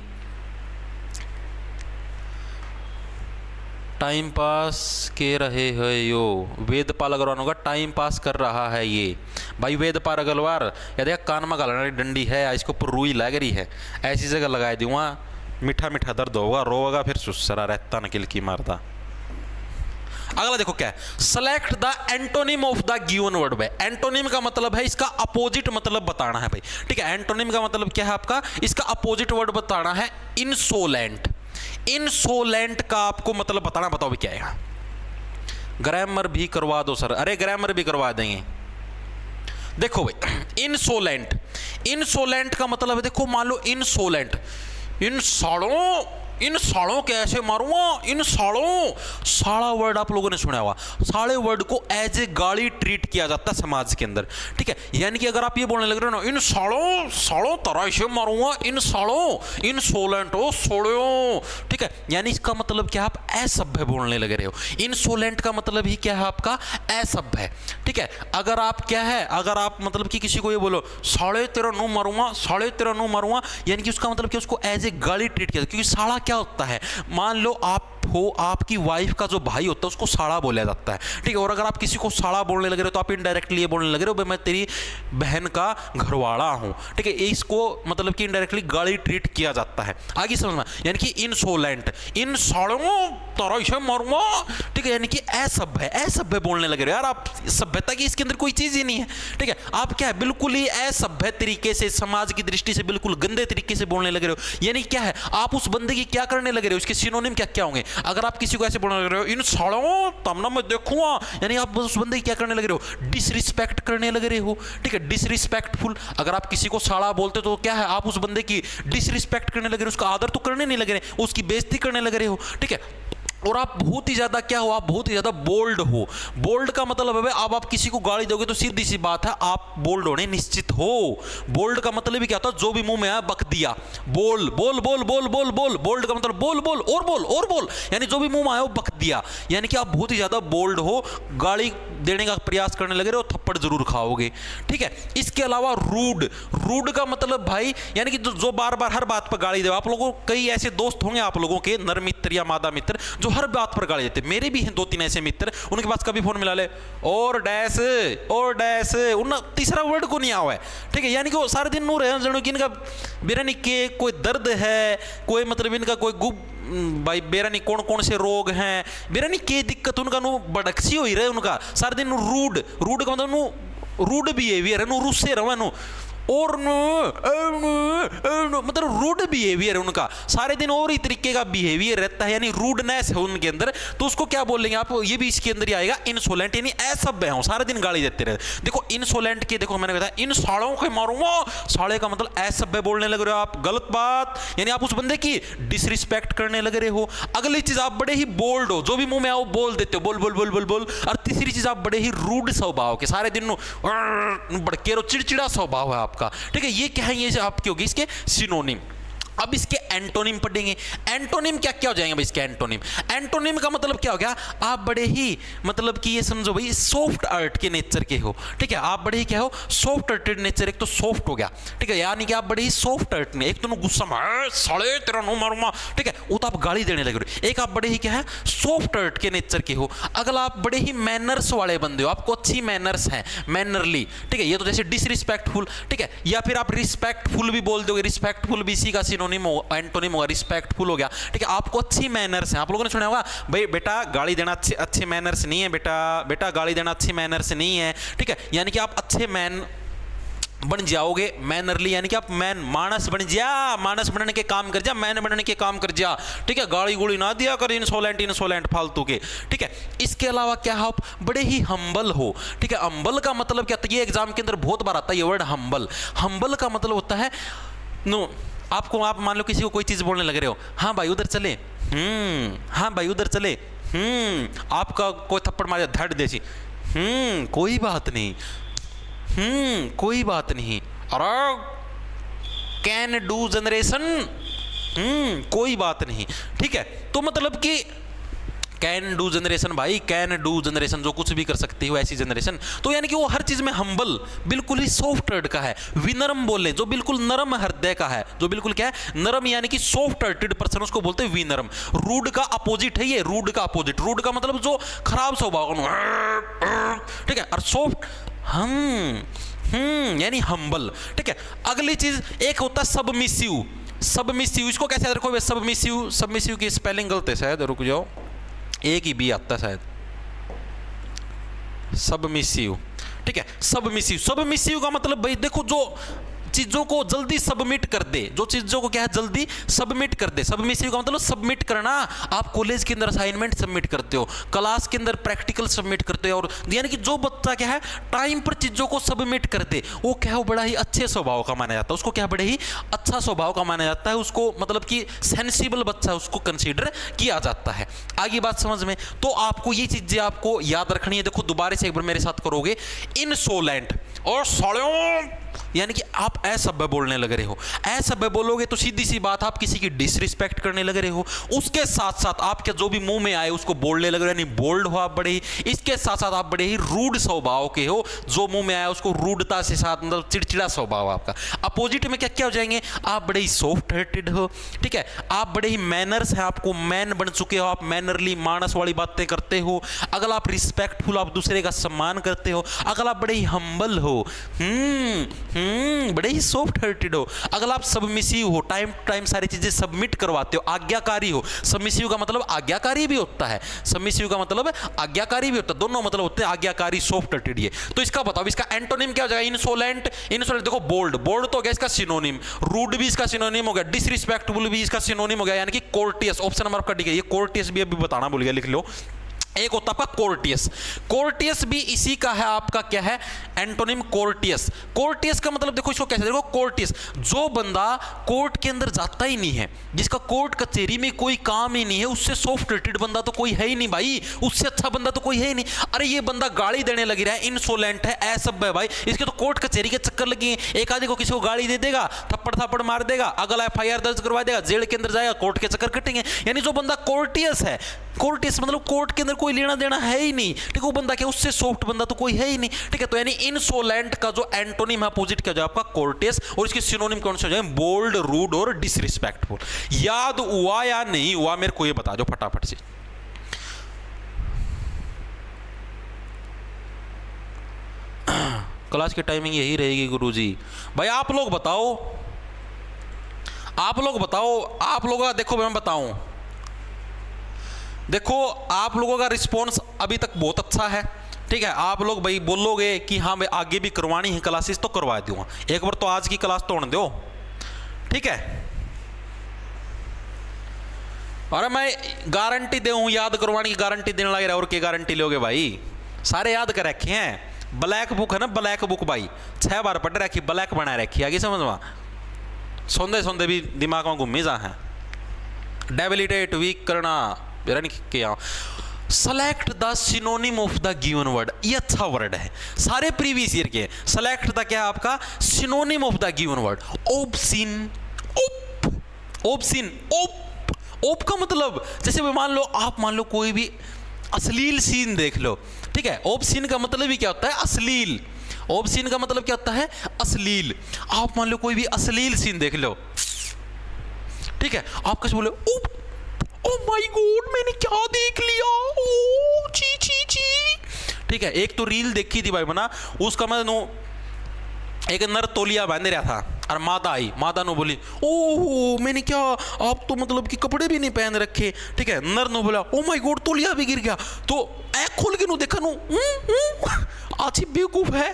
टाइम पास के रहे है यो, वेदपाल अग्रवाल होगा, टाइम पास कर रहा है ये भाई। वेदपाल अग्रवाल या देख कान में गालने वाली डंडी है, इसके ऊपर रुई लग रही है, ऐसी जगह लगा दूंगा, मीठा मीठा दर्द होगा, रोगा फिर सुसरा रहता, नकिल की मारता। अगला देखो क्या है, select the antonym of the given word. भाई एंटोनिम का मतलब है इसका अपोजिट मतलब बताना है भाई, ठीक है। एंटोनिम का मतलब क्या है आपका, इसका अपोजिट वर्ड बताना है, इंसोलेंट। इंसोलेंट का आपको मतलब बताना, बताओ भी क्या है। ग्रामर भी करवा दो सर, अरे ग्रामर भी करवा देंगे। देखो भाई इंसोलेंट, इंसोलेंट का मतलब है, देखो मान लो इंसोलेंट, इन सालों कैसे मारूंगा, इन सालों, साला वर्ड आप लोगों ने सुना होगा। साले वर्ड को एज ए गाली ट्रीट किया जाता है समाज के अंदर, ठीक है। यानी कि अगर आप ये बोलने लग रहे हो ना, इन सालों, सालों तरह से मारूंगा, इन सालों, इंसोलेंट हो सोड़ो, ठीक है। यानी इसका मतलब क्या, आप असभ्य बोलने लग रहे हो। इंसोलेंट का मतलब ही क्या है आपका, असभ्य, ठीक है। अगर आप क्या है, अगर आप मतलब कि किसी को ये बोलो साले तेरा नो मारूंगा, साले तेरा नो मारूंगा, यानी कि उसका मतलब क्या, उसको एज ए गाली ट्रीट किया, क्योंकि साला क्या होता है, मान लो आप हो, आपकी वाइफ का जो भाई होता है उसको साड़ा बोला जाता है, ठीक है। और अगर आप किसी को साड़ा बोलने लग रहे हो तो आप इनडायरेक्टली ये बोलने लग रहे हो भाई मैं तेरी बहन का घरवाड़ा हूं, ठीक है। इसको मतलब कि इनडायरेक्टली गाली ट्रीट किया जाता है। आगे समझना, यानी कि इंसोलेंट, इन साड़ों तरह से मारूंगा, ठीक है। यानी कि असभ्य, असभ्य बोलने लगे रहे यार आप, सभ्यता की इसके अंदर कोई चीज ही नहीं है, ठीक है। आप क्या है, बिल्कुल ही असभ्य तरीके से, समाज की दृष्टि से बिल्कुल गंदे तरीके से बोलने लगे रहे हो। यानी क्या है, आप उस बंदे की क्या करने लगे रहे हो, उसके सिनोनिम क्या क्या होंगे। अगर आप किसी को ऐसे बोलने लग रहे हो इन सालों तब ना मैं देखूंगा, यानी आप उस बंदे की क्या करने लगे रहे हो, डिसरिस्पेक्ट करने लगे रहे हो, ठीक है। डिसरिस्पेक्टफुल, अगर आप किसी को साला बोलते तो क्या है, आप उस बंदे की डिसरिस्पेक्ट करने लगे रहे हो, उसका आदर तो करने नहीं लगे रहे, उसकी बेइज्जती करने लगे रहे हो, ठीक है। और आप बहुत ही ज्यादा क्या हो, आप बहुत ही ज्यादा बोल्ड हो। बोल्ड का मतलब है अब आप किसी को गाली दोगे तो सीधी सी बात है आप बोल्ड होने निश्चित हो। बोल्ड का मतलब भी क्या होता है, जो भी मुंह में आया बक दिया, बोल बोल बोल बोल बोल बोल। बोल्ड का मतलब बोल बोल और बोल और बोल, यानी जो भी मुंह में आया वो बक दिया, यानी कि आप बहुत ही ज्यादा बोल्ड हो, गाली देने का प्रयास करने लगे रहे हो, थप्पड़ जरूर खाओगे, ठीक है। इसके अलावा रूड, रूड का मतलब भाई यानी कि जो बार बार हर बात पर गाली दे। आप लोगों कई ऐसे दोस्त होंगे आप लोगों के, नर मित्र या मादा मित्र, जो हर बात पर गाली देते। मेरे भी हैं 2-3 ऐसे मित्र, उनके पास कभी फोन मिला ले और डैश उन तीसरा वर्ड को नहीं आवा है, ठीक है। यानी कि वो सारे दिन नूर है जनो कि इनका बेरानी के कोई दर्द है, कोई मतलब इनका कोई गुब भाई बेरानी कौन कौन से रोग हैं, बेरानी के दिक्कत उनका नु बड़कसी हो ही रहे उनका सारे दिन। रूड, रूड का मतलब नु रूड बिहेवियर है, नु रुस्से रहो नु, और मतलब रूड बिहेवियर है उनका, सारे दिन और ही तरीके का बिहेवियर रहता है, यानी रूडनेस है उनके अंदर। तो उसको क्या बोलेंगे आप, ये भी इसके अंदर ही आएगा, इंसोलेंट, यानी असभ्य हो, सारे दिन गाली देते रहते। देखो इंसोलेंट के, देखो मैंने बताया इन सालों के मारूंगा, साले का मतलब असभ्य बोलने लग रहे हो आप, गलत बात, यानी आप उस बंदे की डिसरिस्पेक्ट करने लग रहे हो। अगली चीज आप बड़े ही बोल्ड हो, जो भी मुंह में आओ बोल देते हो, बोल बोल बोल बोल बोल। और तीसरी चीज आप बड़े ही रूड स्वभाव के, सारे दिन बड़के रो, चिड़चिड़ा स्वभाव है आपका, ठीक है। ये क्या है, ये आपकी होगी इसके सिनोनिम। अब इसके एंटोनिम पढ़ेंगे। एंटोनिम क्या क्या हो जाएंगे भाई इसके एंटोनिम। एंटोनिम का मतलब क्या हो गया, आप बड़े ही मतलब कि ये समझो भाई सॉफ्ट आर्ट के नेचर के हो, ठीक है। आप बड़े ही क्या हो, सॉफ्ट आर्टेड नेचर, एक तो सॉफ्ट हो गया, ठीक है, यानी कि आप बड़े ही सॉफ्ट आर्ट में, एक तो गुस्सा में साले तेरा नो मारूंगा, ठीक है, वो तो आप गाली देने लगे हो। एक आप बड़े ही क्या है, सॉफ्ट आर्ट के नेचर के हो। अगला आप बड़े ही मैनर्स वाले बंदे हो, आपको अच्छी मैनर्स हैं, मैनरली, ठीक है। ये तो जैसे डिसरिस्पेक्टफुल, ठीक है, या फिर आप रिस्पेक्टफुल भी बोल दोगे, रिस्पेक्टफुल भी इसी का एंटोनिम होगा, रिस्पेक्टफुल हो गया, ठीक है। आपको अच्छी मैनर्स हैं, आप लोगों ने सुना होगा भाई बेटा गाली देना अच्छे मैनर्स नहीं है, बेटा गाली देना अच्छी मैनर्स नहीं है, ठीक है। यानी कि आप अच्छे मैन बन जाओगे, मैनरली, यानी कि आप मैन, मानस बन जा, मानस बनने के काम कर जा, मैन बनने के काम कर जा, ठीक है। गाली गुली ना दिया कर इंसोलेंट इंसोलेंट फालतू के, ठीक है। इसके अलावा क्या आप बड़े ही हम्बल हो, ठीक है। हम्बल का मतलब क्या, ये एग्जाम के अंदर बहुत बार आता है ये वर्ड हम्बल। हम्बल का मतलब होता है नो, आपको, आप मान लो किसी को कोई चीज बोलने लग रहे हो, हाँ भाई उधर चले, हाँ भाई उधर चले, आपका कोई थप्पड़ मारे धड़ देसी, कोई बात नहीं, कोई बात नहीं, अरे कैन डू जनरेशन, कोई बात नहीं, ठीक है। तो मतलब कि कैन डू जनरेशन भाई, कैन डू जनरेशन, जो कुछ भी कर सकती हो ऐसी जनरेशन। तो यानी कि वो हर चीज में हम्बल, बिल्कुल ही सॉफ्ट हार्ट का है। विनम्र बोले, जो बिल्कुल नरम हृदय का है, जो बिल्कुल क्या है, नरम, यानी कि सॉफ्ट हार्टेड पर्सन, उसको बोलते हैं विनम्र। रूड का अपोजिट है ये, रूड का अपोजिट, रूड का मतलब जो खराब स्वभाव, ठीक है। और सॉफ्ट यानी हम्बल, ठीक है। अगली चीज एक होता है सबमिसिव। सबमिसिव, इसको कैसे रखो, सबमिसिव, सबमिसिव की स्पेलिंग गलत है शायद, रुक जाओ, एक ही बी आता है शायद, सबमिसिव, ठीक है। सबमिसिव का मतलब भाई देखो जो चीजों को जल्दी सबमिट कर दे, जो चीजों को क्या है जल्दी सबमिट कर दे। सबमिसिव का मतलब सबमिट करना। आप कॉलेज के अंदर असाइनमेंट सबमिट करते हो, क्लास के अंदर प्रैक्टिकल सबमिट करते हो, और यानी कि जो बच्चा क्या है टाइम पर चीजों को सबमिट कर दे, वो क्या है वो बड़ा ही अच्छे स्वभाव का माना जाता है, उसको क्या बड़े ही अच्छा स्वभाव का माना जाता है, उसको मतलब कि सेंसिबल बच्चा उसको कंसीडर किया जाता है। आगे बात समझ में, तो आपको ये चीजें आपको याद रखनी है। देखो दोबारा से एक बार मेरे साथ करोगे, इनसोलेंट और सालों, यानी कि आप असभ्य बोलने लग रहे हो। असभ्य बोलोगे तो सीधी सी बात आप किसी की डिसरिस्पेक्ट करने लग रहे हो। उसके साथ साथ आपके जो भी मुंह में आए उसको बोलने लग रहे हो, यानी बोल्ड हो आप बड़े ही। इसके साथ साथ आप बड़े ही रूड स्वभाव के हो, जो मुंह में आया उसको रूडता से साथ मतलब चिड़चिड़ा स्वभाव आपका। अपोजिट में क्या क्या हो जाएंगे, आप बड़े ही सॉफ्ट हार्टेड हो, ठीक है। आप बड़े ही मैनर्स हैं, आपको मैन बन चुके हो, आप मैनरली मानस वाली बातें करते हो। अगर आप रिस्पेक्टफुल, आप दूसरे का सम्मान करते हो। अगर आप बड़े ही हम्बल हो, बड़े ही सॉफ्ट हार्टेड हो। अगर आप सबमिसिव हो, टाइम टू टाइम सारी चीजें सबमिट करवाते हो, आज्ञाकारी हो। सबमिसिव का मतलब आज्ञाकारी भी होता है, सबमिसिव का मतलब आज्ञाकारी भी होता है, दोनों मतलब होते हैं आज्ञाकारी सॉफ्ट हार्टेड। ये तो इसका बताओ, इसका एंटोनिम क्या हो जाएगा, इनसोलेंट। इनसोलेंट देखो बोल्ड, बोल्ड तो हो गया इसका सिनोनिम, रूड भी इसका सिनोनिम हो गया, डिसरिस्पेक्टफुल भी इसका सिनोनिम हो गया, यानी कि कोर्टियस। ऑप्शन नंबर आपका डी है, ये कोर्टियस भी अभी बताना भूल गया, लिख लो। एक होता आपका कोर्टियस, कोर्टियस भी इसी का है आपका क्या है एंटोनिम, कोर्टियस। कोर्टियस का मतलब देखो इसको कैसे देखो, कोर्टियस जो बंदा कोर्ट के अंदर जाता ही नहीं है, जिसका कोर्ट कचहरी में कोई काम ही नहीं है, उससे सॉफ्ट हार्टेड बंदा तो कोई है ही नहीं भाई, उससे अच्छा बंदा तो कोई है ही नहीं। अरे ये बंदा गाली देने लग रहा है, इनसोलेंट है, असभ्य है भाई, इसके तो कोर्ट कचहरी के चक्कर लगे हैं। एक आदमी को किसी को गाली दे देगा, थप्पड़ थप्पड़ मार देगा, अगला FIR दर्ज करवा देगा, जेल के अंदर जाएगा, कोर्ट के चक्कर कटेंगे। यानी जो बंदा कोर्टियस है, कोर्टियस मतलब कोर्ट के अंदर कोई लेना देना है ही नहीं, ठीक है। वो बंदा क्या, उससे सॉफ्ट बंदा तो कोई है ही नहीं, ठीक है। तो यानी इनसोलेंट का जो एंटोनिम है अपोजिट क्या हो जाएगा आपका कोर्टियस, और इसके सिनोनिम कौन से हो जाएंगे, बोल्ड, रूड और डिसरिस्पेक्टफुल। याद हुआ या नहीं हुआ मेरे को ये बता दो फटाफट से। क्लास की टाइमिंग यही रहेगी गुरुजी। भाई आप लोग बताओ, आप लोग बताओ, आप लोगों का देखो मैं बताऊं, देखो आप लोगों का रिस्पॉन्स अभी तक बहुत अच्छा है, ठीक है। आप लोग भाई बोलोगे कि हाँ भाई आगे भी करवानी है क्लासेस, तो करवा दूंगा। एक बार तो आज की क्लास तोड़ दो, ठीक है। अरे मैं गारंटी दूं, याद करवाने की गारंटी देने लग रहा है, और क्या गारंटी लोगे भाई, सारे याद कर रखे हैं। ब्लैक बुक है ना, ब्लैक बुक भाई 6 बार पढ़ रखी, ब्लैक बना रखी, आगे समझ में, सौंदे सौंदे भी दिमाग में घूमी जा है। डेबिलिटेट वीक करना किया। Select the synonym of the given word, ये अच्छा वर्ड है, सारे प्रीवियस ईयर के। सेलेक्ट द क्या है आपका synonym of the given word, obscene, ओप, ओब्सिन, ओप। ओप का मतलब जैसे मान लो, आप मान लो कोई भी अश्लील सीन देख लो, ठीक है। ओब्सिन का मतलब ही क्या होता है, अश्लील। ओब्सिन का मतलब क्या होता है, अश्लील। आप मान लो कोई भी अश्लील सीन देख लो, ठीक है, आप कैसे बोले, ओप, ओ माय गॉड मैंने क्या देख लिया, ओ ची ची ची, ठीक है। एक तो रील देखी थी भाई बना, उसका मैं एक नर तोलिया बांध रहा था, और मादा आई, मादा नो बोली, ओ मैंने क्या, आप तो मतलब कि कपड़े भी नहीं पहन रखे, ठीक है। नर नो बोला, ओ माय गॉड तोलिया भी गिर गया, तो ऐ खोल के नो देखा नो, अच्छी बेवकूफ है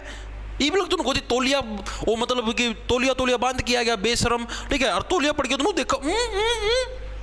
ये लोग, तो कहती तोलिया, वो मतलब कि तोलिया तोलिया बांध किया गया बेशरम, ठीक है। और तोलिया पड़ गया तो देखा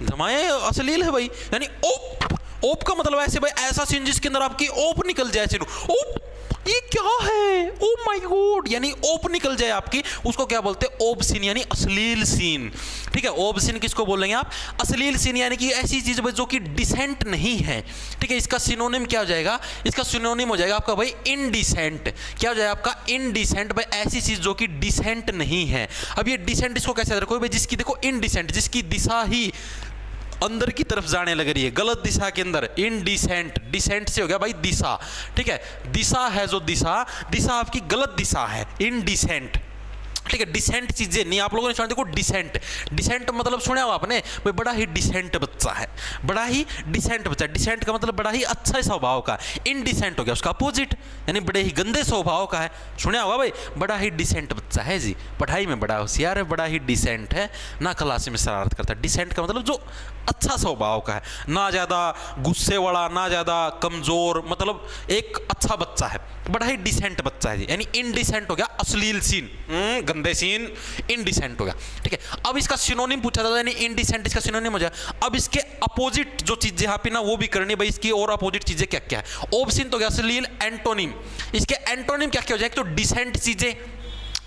धमाए अश्लील है भाई। यानी ओप, ओप का मतलब ऐसे भाई ऐसा सीन जिसके अंदर आपकी ओप निकल जाए, ओप ये क्या है, ओ माय गॉड, यानी ओप निकल जाए आपकी, उसको क्या बोलते हैं, ओब सीन, यानी अश्लील सीन, ठीक है। ओब सीन किसको बोलेंगे आप, अश्लील सीन, यानी कि ऐसी चीज जो कि डिसेंट नहीं है, ठीक है। इसका सिनोनिम क्या हो जाएगा, इसका सिनोनिम हो जाएगा आपका भाई इनडिसेंट। क्या हो जाएगा आपका इनडिसेंट, भाई ऐसी चीज जो कि डिसेंट नहीं है। अब ये डिसेंट इसको कैसे रखो भाई, जिसकी देखो इनडिसेंट, जिसकी दिशा ही अंदर की तरफ जाने लग रही है, गलत दिशा के अंदर, इनडिसेंट, डिसेंट से हो गया भाई दिशा, ठीक है। दिशा है जो दिशा, दिशा आपकी गलत दिशा है, इनडिसेंट, ठीक है। डिसेंट चीजें नहीं, आप लोगों ने सुना, देखो डिसेंट, डिसेंट मतलब सुना होगा आपने भाई, बड़ा ही डिसेंट बच्चा है, बड़ा ही डिसेंट बच्चा। डिसेंट का मतलब बड़ा ही अच्छा स्वभाव का। इनडिसेंट हो गया उसका अपोजिट, यानी बड़े ही गंदे स्वभाव का है। सुना होगा भाई, बड़ा ही डिसेंट बच्चा है जी, पढ़ाई में बड़ा होशियार है, बड़ा ही डिसेंट है, ना क्लास में शरारत करता है। डिसेंट का मतलब जो अच्छा स्वभाव का है, ना ज़्यादा गुस्से वाला, ना ज़्यादा कमज़ोर, मतलब एक अच्छा बच्चा है, बड़ा ही डिसेंट बच्चा है जी। यानी इनडिसेंट हो गया अश्लील सीन, गंदे सीन, इनडिसेंट हो गया। ठीक है, अब इसका सिनोनिम पूछा था, यानी इनडिसेंट इसका सिनोनिम हो जाए। अब इसके अपोजिट जो चीज़ें यहाँ पे ना वो भी करनी भाई, इसकी और अपोजिट चीज़ें क्या क्या है। ऑब्सीन तो गया अश्लील, एंटोनिम, इसके एंटोनिम क्या क्या हो जाए। तो डिसेंट चीज़ें,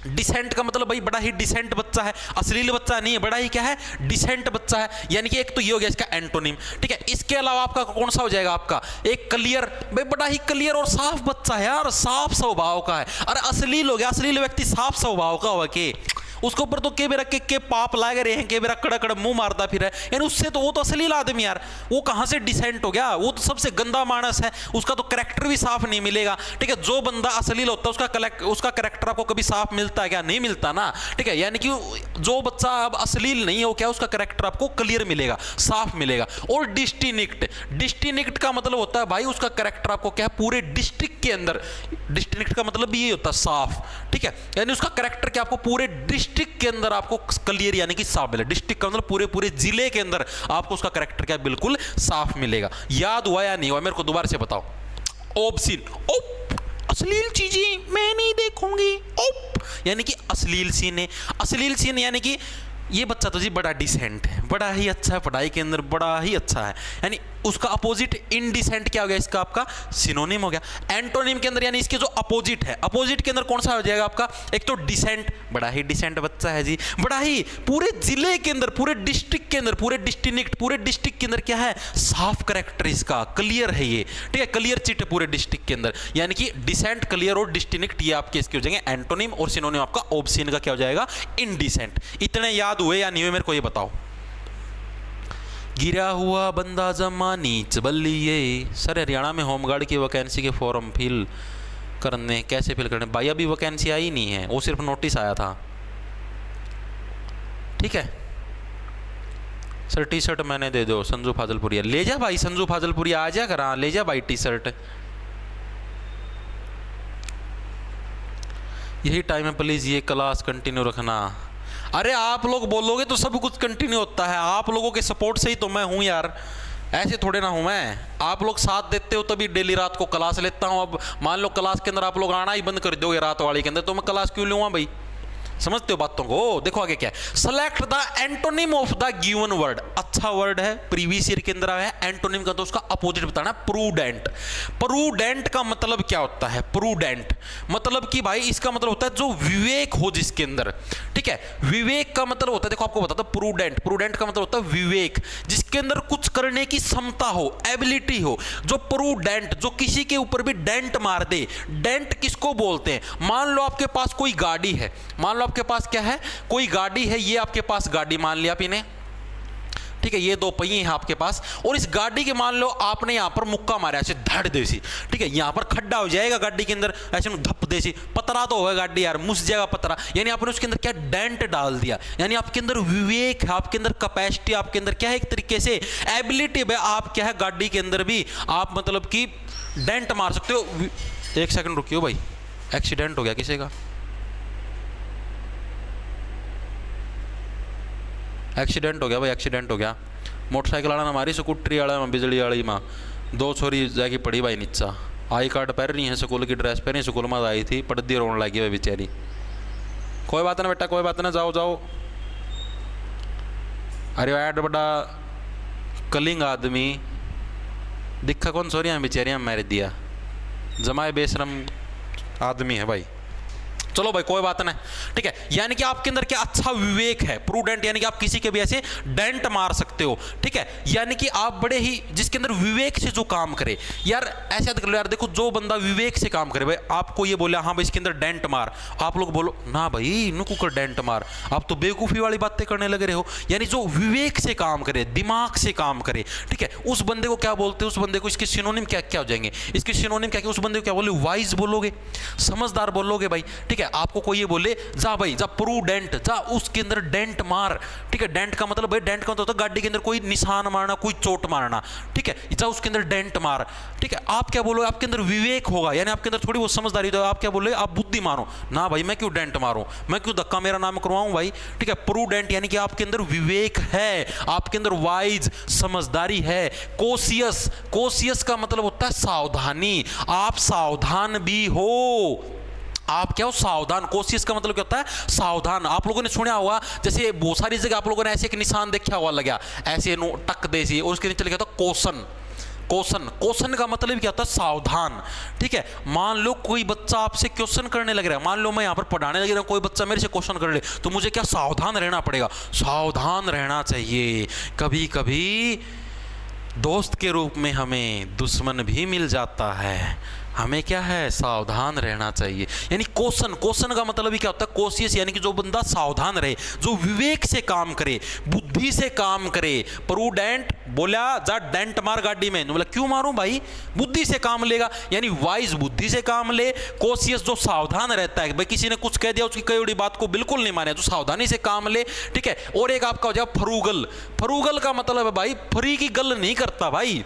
डिसेंट का मतलब भाई बड़ा ही डिसेंट बच्चा है, अश्लील बच्चा नहीं है, बड़ा ही क्या है, डिसेंट बच्चा है। यानी कि एक तो ये हो गया इसका एंटोनिम। ठीक है, इसके अलावा आपका कौन सा हो जाएगा, आपका एक क्लियर, भाई बड़ा ही क्लियर और साफ बच्चा है यार, साफ स्वभाव का है। अरे अश्लील हो गया, अश्लील व्यक्ति साफ स्वभाव का होगा के, उसके ऊपर तो के बेरा के पाप लागे रहे हैं, के बेरा कड़ा कड़ा मुंह मारता फिर है, यानी उससे तो वो तो अश्लील आदमी यार, वो कहां से डिसेंट हो गया, वो तो सबसे गंदा मानस है, उसका तो कैरेक्टर भी साफ नहीं मिलेगा। ठीक है, जो बंदा अश्लील होता है उसका कैरेक्टर आपको कभी साफ मिलता है क्या, नहीं मिलता ना। ठीक है, यानी कि जो बच्चा अब अश्लील नहीं हो क्या, उसका कैरेक्टर आपको क्लियर मिलेगा, साफ मिलेगा। और डिस्टिंक्ट, डिस्टिंक्ट का मतलब होता है भाई उसका कैरेक्टर आपको क्या है, पूरे डिस्ट्रिक्ट के अंदर, डिस्टिंक्ट का मतलब भी ये होता है साफ। ठीक है, यानी उसका कैरेक्टर क्या आपको पूरे डिस्ट्रिक्ट के अंदर आपको क्लियर यानी कि साफ मिलेगा। डिस्ट्रिक्ट का मतलब पूरे पूरे जिले के अंदर आपको उसका कैरेक्टर क्या बिल्कुल साफ मिलेगा। याद हुआ या नहीं हुआ, मेरे को दोबारा से बताओ। ऑब्सीन, ओप, अश्लील चीजें मैं नहीं देखूंगी, ओप, यानी कि अश्लील सीन है। अश्लील सीन यानी कि ये बच्चा तो जी बड़ा डिसेंट है, बड़ा ही अच्छा है, पढ़ाई के अंदर बड़ा ही अच्छा है, यानी उसका अपोजिट इनडिसेंट क्या हो गया, इसका आपका सिनोनिम हो गया। एंटोनिम के अंदर यानी इसके जो अपोजिट है, अपोजिट के अंदर कौन सा हो जाएगा आपका, एक तो डिसेंट, बड़ा ही डिसेंट बच्चा है जी, बड़ा ही पूरे जिले के अंदर, पूरे डिस्ट्रिक्ट के अंदर, पूरे डिस्ट्रिक्ट, पूरे डिस्ट्रिक्ट के अंदर क्या है, साफ कैरेक्टर इसका, क्लियर है ये। ठीक है, क्लियर चिट है पूरे डिस्ट्रिक्ट के अंदर, यानी कि डिसेंट, क्लियर और डिस्टिंक्ट ये आपके इसके हो जाएंगे एंटोनिम, और सिनोनिम आपका ऑब्सीन का क्या हो जाएगा, इनडिसेंट। इतने याद हुए या नहीं हुए, मेरे को ये बताओ। गिरा हुआ बंदा जमा नीच बल्लिए। सर हरियाणा में होमगार्ड की वैकेंसी के फॉर्म फिल करने, कैसे फिल करने भाई, अभी वैकेंसी आई नहीं है, वो सिर्फ नोटिस आया था। ठीक है सर, टी शर्ट मैंने दे दो, संजू फाजलपुरिया ले जा भाई, संजू फाजलपुरिया आ जा करा, ले जा भाई टी शर्ट। यही टाइम है, प्लीज ये क्लास कंटिन्यू रखना। अरे आप लोग बोलोगे तो सब कुछ कंटिन्यू होता है, आप लोगों के सपोर्ट से ही तो मैं हूं यार, ऐसे थोड़े ना हूं मैं। आप लोग साथ देते हो तभी डेली रात को क्लास लेता हूं। अब मान लो क्लास के अंदर आप लोग आना ही बंद कर दोगे रात वाली के अंदर, तो मैं क्लास क्यों लूंगा भाई, समझते हो बातों को। देखो आगे क्या है, select the antonym of the given word. अच्छा वर्ड है, प्रीवियस ईयर के अंदर आया है। एंटोनिम का तो उसका अपोजिट बताना है, प्रूडेंट। प्रूडेंट का मतलब क्या होता है, प्रूडेंट मतलब कि भाई इसका मतलब होता है जो विवेक हो जिसके अंदर। ठीक है, विवेक का मतलब होता है, देखो आपको बताता हूं, प्रूडेंट, प्रूडेंट का मतलब होता है विवेक, जिसके अंदर कुछ करने की क्षमता हो, एबिलिटी हो। जो प्रूडेंट, जो किसी के ऊपर भी डेंट मार दे। डेंट किसको बोलते हैं, मान लो आपके पास कोई गाड़ी है, मान लो आपके पास क्या है, कोई गाड़ी है, ये आपके पास गाड़ी मान लिया आपने, ठीक है, ये दो पहिए हैं आपके पास, और इस गाड़ी के मान लो आपने यहां पर मुक्का मारा ऐसे धड़ देसी, ठीक है, यहां पर खड्डा हो जाएगा गाड़ी के अंदर, ऐसे धप देसी, पतरा तो होगा गाड़ी यार, मुस जाएगा पतरा, यानी आपने उसके अंदर क्या डेंट डाल दिया। यानी आपके अंदर विवेक है, आपके अंदर कैपेसिटी, आपके अंदर क्या है, एक तरीके से एबिलिटी है, आप क्या है गाड़ी के अंदर भी आप मतलब कि डेंट मार सकते हो। एक सेकंड रुकियो भाई, एक्सीडेंट हो गया किसी का, एक्सीडेंट हो गया भाई, एक्सीडेंट हो गया। मोटरसाइकिल वाला ना मारी, स्कूटरी वाला में, बिजली वाली में, दो छोरी जाके पड़ी भाई नीचा, आई कार्ड पहन रही है, स्कूल की ड्रेस पहनी, स्कूल में आई थी, पड़दी रोने लगी भाई बेचारी। कोई बात ना बेटा, कोई बात ना, जाओ जाओ। अरे ऐड बड़ा कलिंग आदमी दिखा कौन सोरियाँ बेचारियाँ मार दिया, जमाए बेशरम आदमी है भाई। चलो भाई कोई बात नहीं, ठीक है, यानी कि आपके अंदर क्या अच्छा विवेक है, प्रूडेंट, यानी कि आप किसी के भी ऐसे डेंट मार सकते हो। ठीक है, यानी कि आप बड़े ही जिसके अंदर विवेक से जो काम करे यार, ऐसे याद कर लो यार, देखो जो बंदा विवेक से काम करे, भाई आपको ये बोला हाँ भाई इसके अंदर डेंट मार, आप लोग बोलो ना भाई नुकु कर डेंट मार, आप तो बेवकूफ़ी वाली बातें करने लगे रहे हो। यानी जो विवेक से काम करे, दिमाग से काम करे, ठीक है, उस बंदे को क्या बोलते हैं, उस बंदे को इसके सिनोनिम क्या क्या हो जाएंगे, इसके सिनोनिम क्या, उस बंदे को क्या बोलोगे, वाइज बोलोगे, समझदार बोलोगे भाई। ठीक है, है, आपको कोई ये बोले जा भाई जा प्रूडेंट, जा उसके अंदर डेंट मार, ठीक है। डेंट का मतलब भाई, डेंट का मतलब गाड़ी के अंदर कोई निशान मारना, कोई चोट मारना, ठीक है। जा उसके अंदर डेंट मार, ठीक है। आप क्या बोलोगे, आपके अंदर विवेक होगा, यानी आपके अंदर थोड़ी बहुत समझदारी, तो आप क्या बोलोगे, आप बुद्धिमान हो ना भाई, मैं क्यों डेंट मारूं, मैं क्यों धक्का मेरा नाम करवाऊं भाई, ठीक है। प्रूडेंट यानी कि आपके अंदर विवेक है, आपके अंदर वाइज समझदारी है। कोशियस, कोशियस का मतलब होता है सावधानी, आप सावधान भी हो, आप क्या हो, सावधान। कोशिश का मतलब क्या होता है, सावधान। आप लोगों ने सुना होगा, जैसे बहुत सारी जगह आप लोगों ने ऐसे एक निशान देखा हुआ लगा, ऐसे टक दे सी, और उसके नीचे लिखा था क्वेश्चन। क्वेश्चन, क्वेश्चन का मतलब क्या होता है, सावधान, ठीक है। मान लो कोई बच्चा आपसे क्वेश्चन करने लग रहा है, मान लो मैं यहाँ पर पढ़ाने लग रहा हूँ, कोई बच्चा मेरे से क्वेश्चन कर ले, तो मुझे क्या सावधान रहना पड़ेगा, सावधान रहना चाहिए। कभी कभी दोस्त के रूप में हमें दुश्मन भी मिल जाता है, हमें क्या है, सावधान रहना चाहिए। यानी क्वेश्चन, क्वेश्चन का मतलब ही क्या होता है, कोशिश, यानी कि जो बंदा सावधान रहे, जो विवेक से काम करे, बुद्धि से काम करे। प्रूडेंट बोला जा डेंट मार गाड़ी में, बोला क्यों मारूं भाई, बुद्धि से काम लेगा, यानी वाइज बुद्धि से काम ले। कोशियस जो सावधान रहता है, भाई किसी ने कुछ कह दिया उसकी कई बड़ी बात को बिल्कुल नहीं माने, जो सावधानी से काम ले, ठीक है। और एक आपका हो जाएगा फरूगल। फरूगल का मतलब है भाई, फ्री की गल नहीं करता भाई।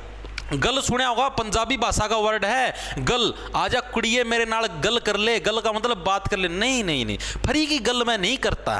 गल सुना होगा, पंजाबी भाषा का वर्ड है गल, आजा कुड़िए मेरे नाल गल कर ले, गल का मतलब बात कर ले, नहीं नहीं नहीं, फ्री की गल मैं नहीं करता,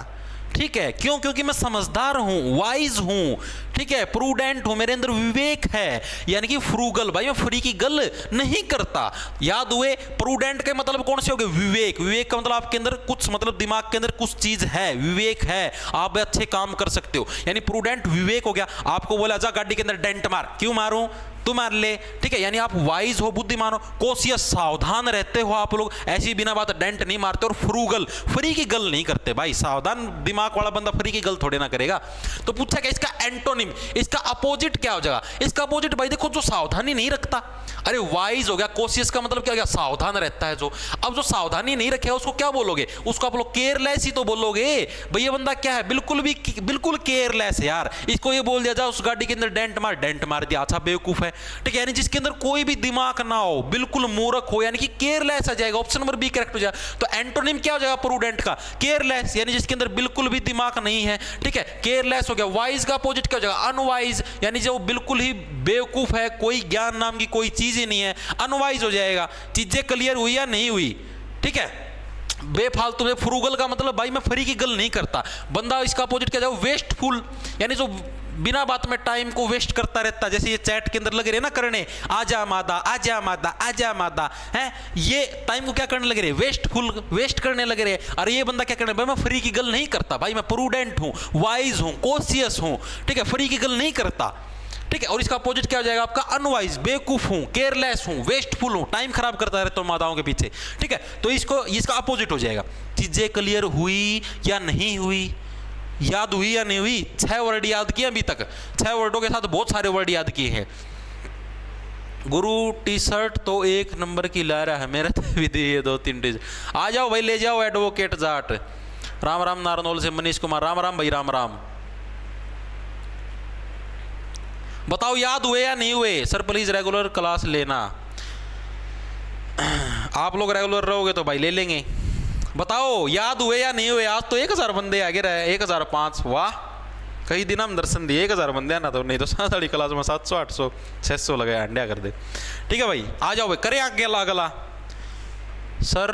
ठीक है। क्यों, क्योंकि मैं समझदार हूं, वाइज हूं, ठीक है, प्रूडेंट हूं, मेरे अंदर विवेक है, यानी कि फ्रूगल, भाई मैं फ्री की गल नहीं करता। याद हुए, प्रूडेंट के मतलब कौन से हो गए, विवेक। विवेक का मतलब आपके अंदर कुछ, मतलब दिमाग के अंदर कुछ चीज है, विवेक है, आप अच्छे काम कर सकते हो, यानी प्रूडेंट विवेक हो गया। आपको बोला जा गाड़ी के अंदर डेंट मार, क्यों मारूं, तू मार ले, ठीक है, यानी आप वाइज हो, बुद्धिमान हो। कोशियस सावधान रहते हो आप लोग, ऐसी बिना बात डेंट नहीं मारते। और फ्रूगल, फ्री की गल नहीं करते भाई, सावधान दिमाग वाला बंदा फ्री की गल थोड़े ना करेगा। तो पूछा क्या इसका एंटोनिम, इसका अपोजिट क्या हो जाएगा, इसका अपोजिट भाई देखो, जो सावधानी नहीं रखता, अरे वाइज हो गया। कोशियस का मतलब क्या हो गया, सावधान रहता है जो। अब जो सावधानी नहीं रखेगा उसको क्या बोलोगे, उसको आप लोग केयरलेस ही तो बोलोगे। भाई ये बंदा क्या है, बिल्कुल केयरलेस है यार, इसको ये बोल दिया जाए उस गाड़ी के अंदर डेंट मार दिया, अच्छा बेवकूफ है, ठीक है। यानी जिसके अंदर कोई भी दिमाग ना हो, बिल्कुल मूर्ख हो, यानी कि केयरलेस आ जाएगा, ऑप्शन नंबर बी करेक्ट हो जाएगा। तो एंटोनिम क्या हो जाएगा प्रूडेंट का, केयरलेस, यानी जिसके अंदर बिल्कुल भी दिमाग नहीं है, ठीक है, केयरलेस हो गया। वाइज का अपोजिट क्या हो जाएगा, अनवाइज, यानी जो बिल्कुल ही बेवकूफ है, कोई ज्ञान नाम की कोई चीज ही नहीं है, अनवाइज हो जाएगा। चीजें क्लियर हुई या नहीं हुई, ठीक है। बेफालतू में, फ्रूगल का मतलब भाई मैं फ्री की गल नहीं करता, बंदा इसका अपोजिट क्या जाए, वेस्टफुल, यानी जो बिना बात में टाइम को वेस्ट करता रहता, जैसे ये चैट के अंदर लगे रहे ना करने, आजा मादा आजा मादा आजा मादा, है ये टाइम को क्या करने लगे रहे, वेस्ट करने लगे रहे। अरे ये बंदा क्या करने, भाई मैं फ्री की गल नहीं करता, भाई मैं प्रूडेंट हूं, वाइज हूं, कोशियस हूं, ठीक है, फ्री की गल नहीं करता, ठीक है। और इसका अपोजिट क्या हो जाएगा आपका, अनवाइज, बेवकूफ हूं, केयरलेस हूं, वेस्टफुल हूं, टाइम खराब करता रहता हूं मादाओं के पीछे, ठीक है। तो इसको, इसका अपोजिट हो जाएगा। चीजें क्लियर हुई या नहीं हुई, याद हुई या नहीं हुई, 6 वर्ड याद किए अभी तक, 6 वर्डों के साथ बहुत सारे वर्ड याद किए हैं। गुरु टी शर्ट तो 1 नंबर की ला रहा है, मेरा तो भी दिए 2-3 टी शर्ट, आ जाओ भाई ले जाओ एडवोकेट जाट। राम राम नारनौल से मनीष कुमार, राम राम भाई, राम राम। बताओ याद हुए या नहीं हुए, सर प्लीज रेगुलर क्लास लेना। आप लोग रेगुलर रहोगे तो भाई ले लेंगे। बताओ याद हुए या नहीं हुए, आज तो 1000 बंदे आगे रहे, 1005, वाह, कई दिन हम दर्शन दिए, 1000 बंदे आना, तो नहीं तो सारी क्लास में 700 800 600 लगे अंडा कर दे, ठीक है भाई। आ जाओ भाई, करें आगे अगला। सर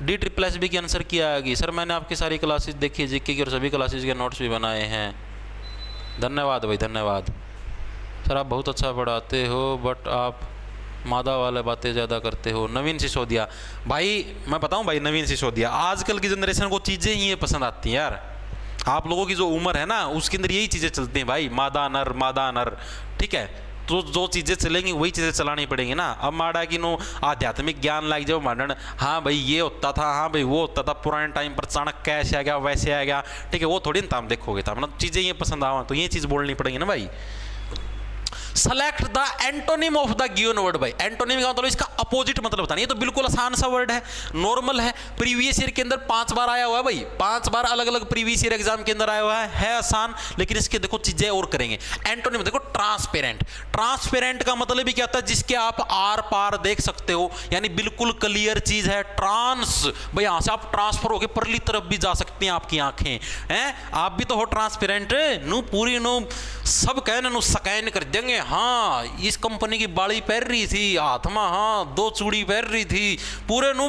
DSSB की आंसर किया आएगी, सर मैंने आपकी सारी क्लासेस देखी, जीके की और सभी क्लासेस के नोट्स भी बनाए हैं, धन्यवाद भाई धन्यवाद। सर आप बहुत अच्छा पढ़ाते हो, बट आप मादा वाले बातें ज़्यादा करते हो। नवीन सिसोदिया, भाई मैं बताऊं भाई, नवीन सिसोदिया, आजकल की जनरेशन को चीज़ें ही ये पसंद आती हैं यार। आप लोगों की जो उम्र है ना, उसके अंदर यही चीज़ें चलती हैं भाई, मादा नर, ठीक है। तो जो चीज़ें चलेंगी वही चीज़ें चलानी पड़ेंगी ना। अब माड़ा कि नो आध्यात्मिक ज्ञान लाग जाओ माडन, हाँ भाई ये होता था, हाँ भाई वो होता था, पुराने टाइम पर चाणक्य ऐसे आ गया वैसे आ गया, ठीक है, वो थोड़ी ना हम देखोगे था, मतलब चीज़ें ये पसंद आवा तो ये चीज़ बोलनी पड़ेगी ना भाई। Select the antonym of the given word भाई, एंटोनिम का मतलब इसका अपोजिट मतलब बताना। ये तो बिल्कुल आसान सा वर्ड है, नॉर्मल है, प्रीवियस ईयर के अंदर 5 बार आया हुआ है भाई, 5 बार अलग अलग प्रीवियस ईयर एग्जाम के अंदर आया हुआ है आसान, लेकिन इसके देखो चीजें और करेंगे। एंटोनिम देखो ट्रांसपेरेंट, ट्रांसपेरेंट का मतलब भी क्या होता है, जिसके आप आर पार देख सकते हो, यानी बिल्कुल क्लियर चीज है। ट्रांस भाई यहां से आप ट्रांसफर होकर परली तरफ भी जा सकती हैं आपकी आंखें हैं, आप भी तो हो ट्रांसपेरेंट नु, पूरी नु सब कहने नु स्कैन कर देंगे। हाँ इस कंपनी की बाड़ी पहन रही थी हाथ में, हाँ 2 चूड़ी पहन रही थी, पूरे नु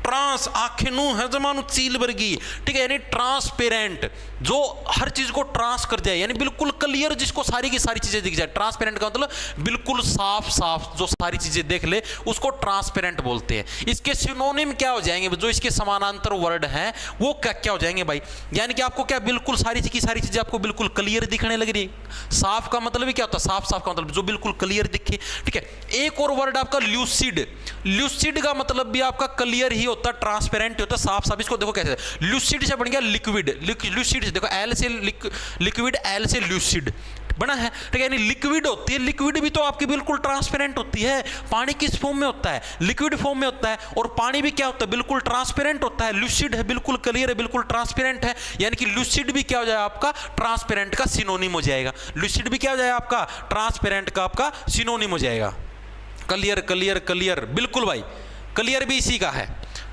ट्रांस आंखें नु है जमानु चील वर्गी, ठीक है, यानी ट्रांसपेरेंट जो हर चीज को ट्रांस कर जाए, यानी बिल्कुल क्लियर, जिसको सारी की सारी चीजें दिख जाए। ट्रांसपेरेंट का मतलब बिल्कुल साफ साफ जो सारी चीजें देख ले उसको ट्रांसपेरेंट बोलते हैं। इसके सिनोनिम क्या हो जाएंगे, जो इसके समानांतर वर्ड हैं वो क्या क्या हो जाएंगे भाई, यानी कि आपको क्या बिल्कुल सारी की सारी चीजें आपको बिल्कुल क्लियर दिखने लग रही है। साफ का मतलब क्या होता है, साफ साफ का मतलब जो बिल्कुल क्लियर दिखे, ठीक है। एक और वर्ड आपका ल्यूसिड, ल्यूसिड का मतलब भी आपका क्लियर ही होता है, ट्रांसपेरेंट होता है, साफ साफ। इसको देखो कैसे, ल्यूसिड से बन गया लिक्विड, ल्यूसिड देखो एल से लिक्विड, एल से ल्यूसिड बना है, ठीक है, यानी लिक्विड होती है। लिक्विड भी तो आपकी बिल्कुल ट्रांसपेरेंट होती है, पानी किस फॉर्म में होता है, लिक्विड फॉर्म में होता है, और पानी भी क्या होता है, बिल्कुल ट्रांसपेरेंट होता है। लूसिड है, बिल्कुल क्लियर है, बिल्कुल ट्रांसपेरेंट है, यानी कि लूसिड भी क्या हो जाएगा आपका ट्रांसपेरेंट का सिनोनिम हो जाएगा। लूसिड भी क्या हो जाएगा आपका ट्रांसपेरेंट का आपका सिनोनिम हो जाएगा। क्लियर क्लियर क्लियर, बिल्कुल भाई क्लियर भी इसी का है,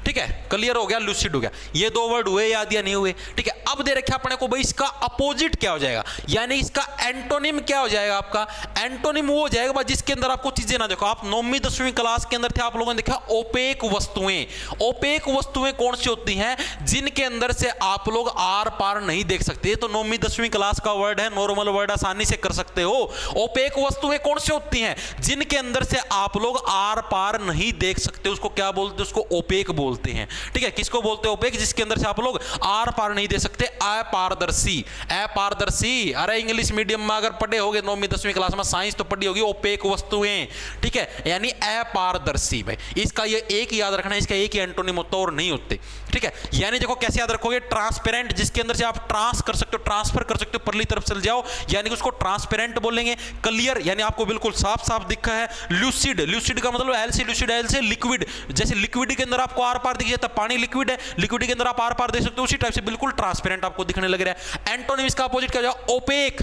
ठीक है, क्लियर हो गया, लूसिड हो गया। ये 2 वर्ड हुए याद या नहीं हुए, ठीक है। अब दे रखे अपने को भाई इसका अपोजिट क्या हो जाएगा, यानी इसका एंटोनिम क्या हो जाएगा। आपका एंटोनिम वो हो जाएगा भाई जिसके अंदर आपको चीजें ना देखो। आप 9वीं 10वीं क्लास के अंदर थे, आप लोगों ने देखा ओपेक वस्तुएं। ओपेक वस्तुएं कौन सी होती हैं, जिनके अंदर से आप लोग आर पार नहीं देख सकते। तो 9वीं 10वीं क्लास का वर्ड है, नॉर्मल वर्ड, आसानी से कर सकते हो। ओपेक वस्तुएं कौन सी होती हैं, जिनके अंदर से आप लोग आर पार नहीं देख सकते, उसको क्या बोलते हैं, उसको ओपेक बोलते हैं, ठीक है। किसको बोलते हैं ओपेक, जिसके अंदर से आप लोग आर पार नहीं दे सकते। अपारदर्शी, अपारदर्शी, अरे इंग्लिश मीडियम में अगर पढ़े होगे 9वीं 10वीं क्लास में, साइंस तो पढ़ी होगी, ओपेक वस्तुएं, ठीक है, यानी अपारदर्शी। भाई इसका ये एक याद रखना है, इसका एक ही एंटोनिम होता है और नहीं होते, ठीक है। यानी देखो कैसे याद रखोगे, ट्रांसपेरेंट जिसके अंदर से आप ट्रांस कर सकते हो, ट्रांसफर कर सकते हो, परली तरफ चल जाओ, यानी कि उसको ट्रांसपेरेंट बोलेंगे। क्लियर यानी आपको बिल्कुल साफ साफ दिखा है। लूसिड, लूसिड का मतलब एल से लूसिड, एल से लिक्विड, जैसे लिक्विड के अंदर आपको आर पार दिख जाता है, पानी लिक्विड है, लिक्विड के अंदर आप आर पार देख सकते हो, उसी टाइप से बिल्कुल ट्रांसपेरेंट आपको दिखने लग रहा है। एंटोनिम इसका अपोजिट क्या हो जाएगा, ओपेक।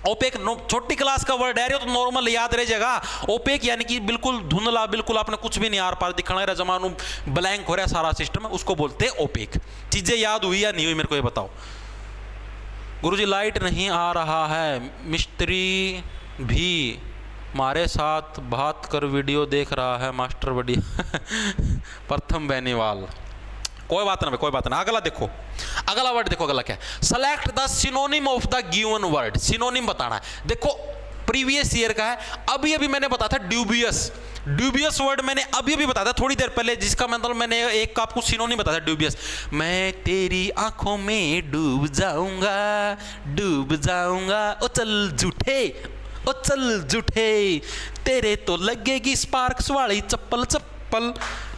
ओपेक छोटी क्लास का वर्ड है, तो नॉर्मल याद रह जाएगा। ओपेक यानी कि बिल्कुल धुंधला, बिल्कुल आपने कुछ भी नहीं आर पार दिखना है, जमानू ब्लैंक हो रहा है सारा सिस्टम, उसको बोलते हैं ओपेक। चीजें याद हुई या नहीं हुई मेरे को ये बताओ। गुरुजी लाइट नहीं आ रहा है, मिस्त्री भी हमारे साथ बात कर वीडियो देख रहा है, मास्टर बढ़िया प्रथम बेनीवाल, कोई बात ना, कोई बात ना। अगला देखो, अगला वर्ड देखो, अगला क्या है, select the synonym of the given word. Synonym बताना है। देखो प्रीवियस ईयर का है, अभी अभी मैंने बताया था ड्यूबियस, ड्यूबियस वर्ड मैंने अभी अभी बताया था थोड़ी देर पहले, जिसका मतलब मैंने एक का आपको सिनोनिम बताया था ड्यूबियस। मैं तेरी आंखों में डूब जाऊंगा, डूब जाऊंगा, ओ चल झूठे, ओ चल झूठे, तेरे तो लगेगी स्पार्क्स वाली चप्पल चप्पल,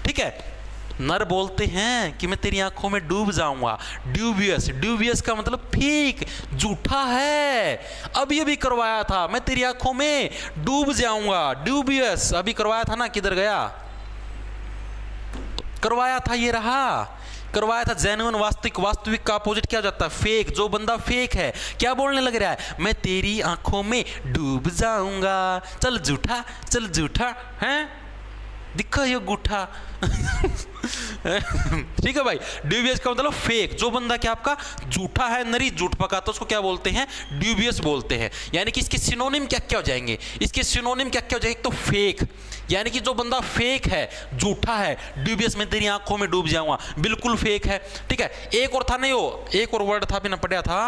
ठीक है। नर बोलते हैं कि मैं तेरी आंखों में डूब जाऊंगा। ड्यूबियस, ड्यूबियस का मतलब फेक, झूठा है। अभी अभी करवाया था, मैं तेरी आंखों में डूब जाऊंगा, ड्यूबियस अभी करवाया था ना, किधर गया, करवाया था, ये रहा, करवाया था। जेन्युइन वास्तविक, वास्तविक का अपोजिट क्या हो जाता है, फेक। जो बंदा फेक है क्या बोलने लग रहा है, मैं तेरी आंखों में डूब जाऊंगा, चल झूठा, चल झूठा है, दिखा ये गुठा ठीक है भाई। ड्यूबियस का मतलब फेक, जो बंदा क्या आपका झूठा है, नरी झूठ पकाता, उसको क्या बोलते हैं, ड्यूबियस बोलते हैं। यानी कि इसके सिनोनिम क्या क्या हो जाएंगे, इसके सिनोनिम क्या क्या हो जाएंगे, तो फेक, यानी कि जो बंदा फेक है, झूठा है, ड्यूबियस में तेरी आंखों में डूब जाऊंगा, बिल्कुल फेक है, ठीक है। एक और था नहीं, वो एक और वर्ड था, भी ना पढ़ा था,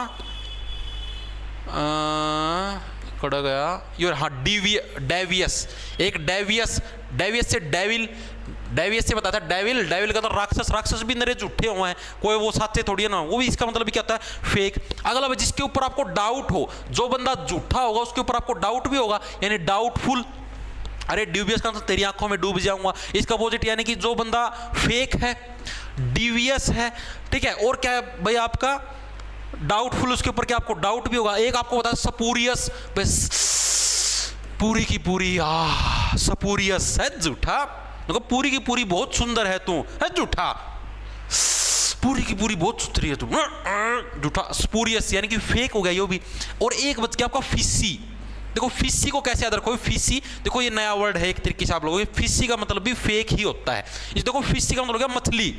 कड़ा गया योर, हाँ डेवियस, एक डेवियस, डेवियस से डेविल, डेवियस से बताता है डेविल, डेविल का तो राक्षस, राक्षस भी नरे झूठे हुए हैं, कोई वो सच्चे थोड़ी है ना, वो भी इसका मतलब भी क्या होता है, फेक। अगला जिसके ऊपर आपको डाउट हो, जो बंदा झूठा होगा उसके ऊपर आपको डाउट भी होगा, यानी डाउटफुल। अरे ड्यूबियस का तो तेरी आंखों में डूब जाऊंगा, इसका अपोजिट यानी कि जो बंदा फेक है, डिवियस है, ठीक है। और क्या है भाई आपका डाउटफुल, उसके ऊपर क्या आपको डाउट भी होगा। एक आपको बता सपूरियस, पूरी की पूरी स्पूरियस है झूठा। देखो पूरी की पूरी बहुत सुंदर है तू, है झूठा। पूरी की पूरी बहुत सुथरी है तू, झूठा। स्पूरियस यानी कि फेक हो गया ये भी। और एक बच गया आपका फिशी। देखो फिशी को कैसे याद रखो, फिशी देखो ये नया वर्ड है एक तरीके से आप लोगों को। फिशी का मतलब भी फेक ही होता है। इस देखो फिशी का मतलब क्या, मछली।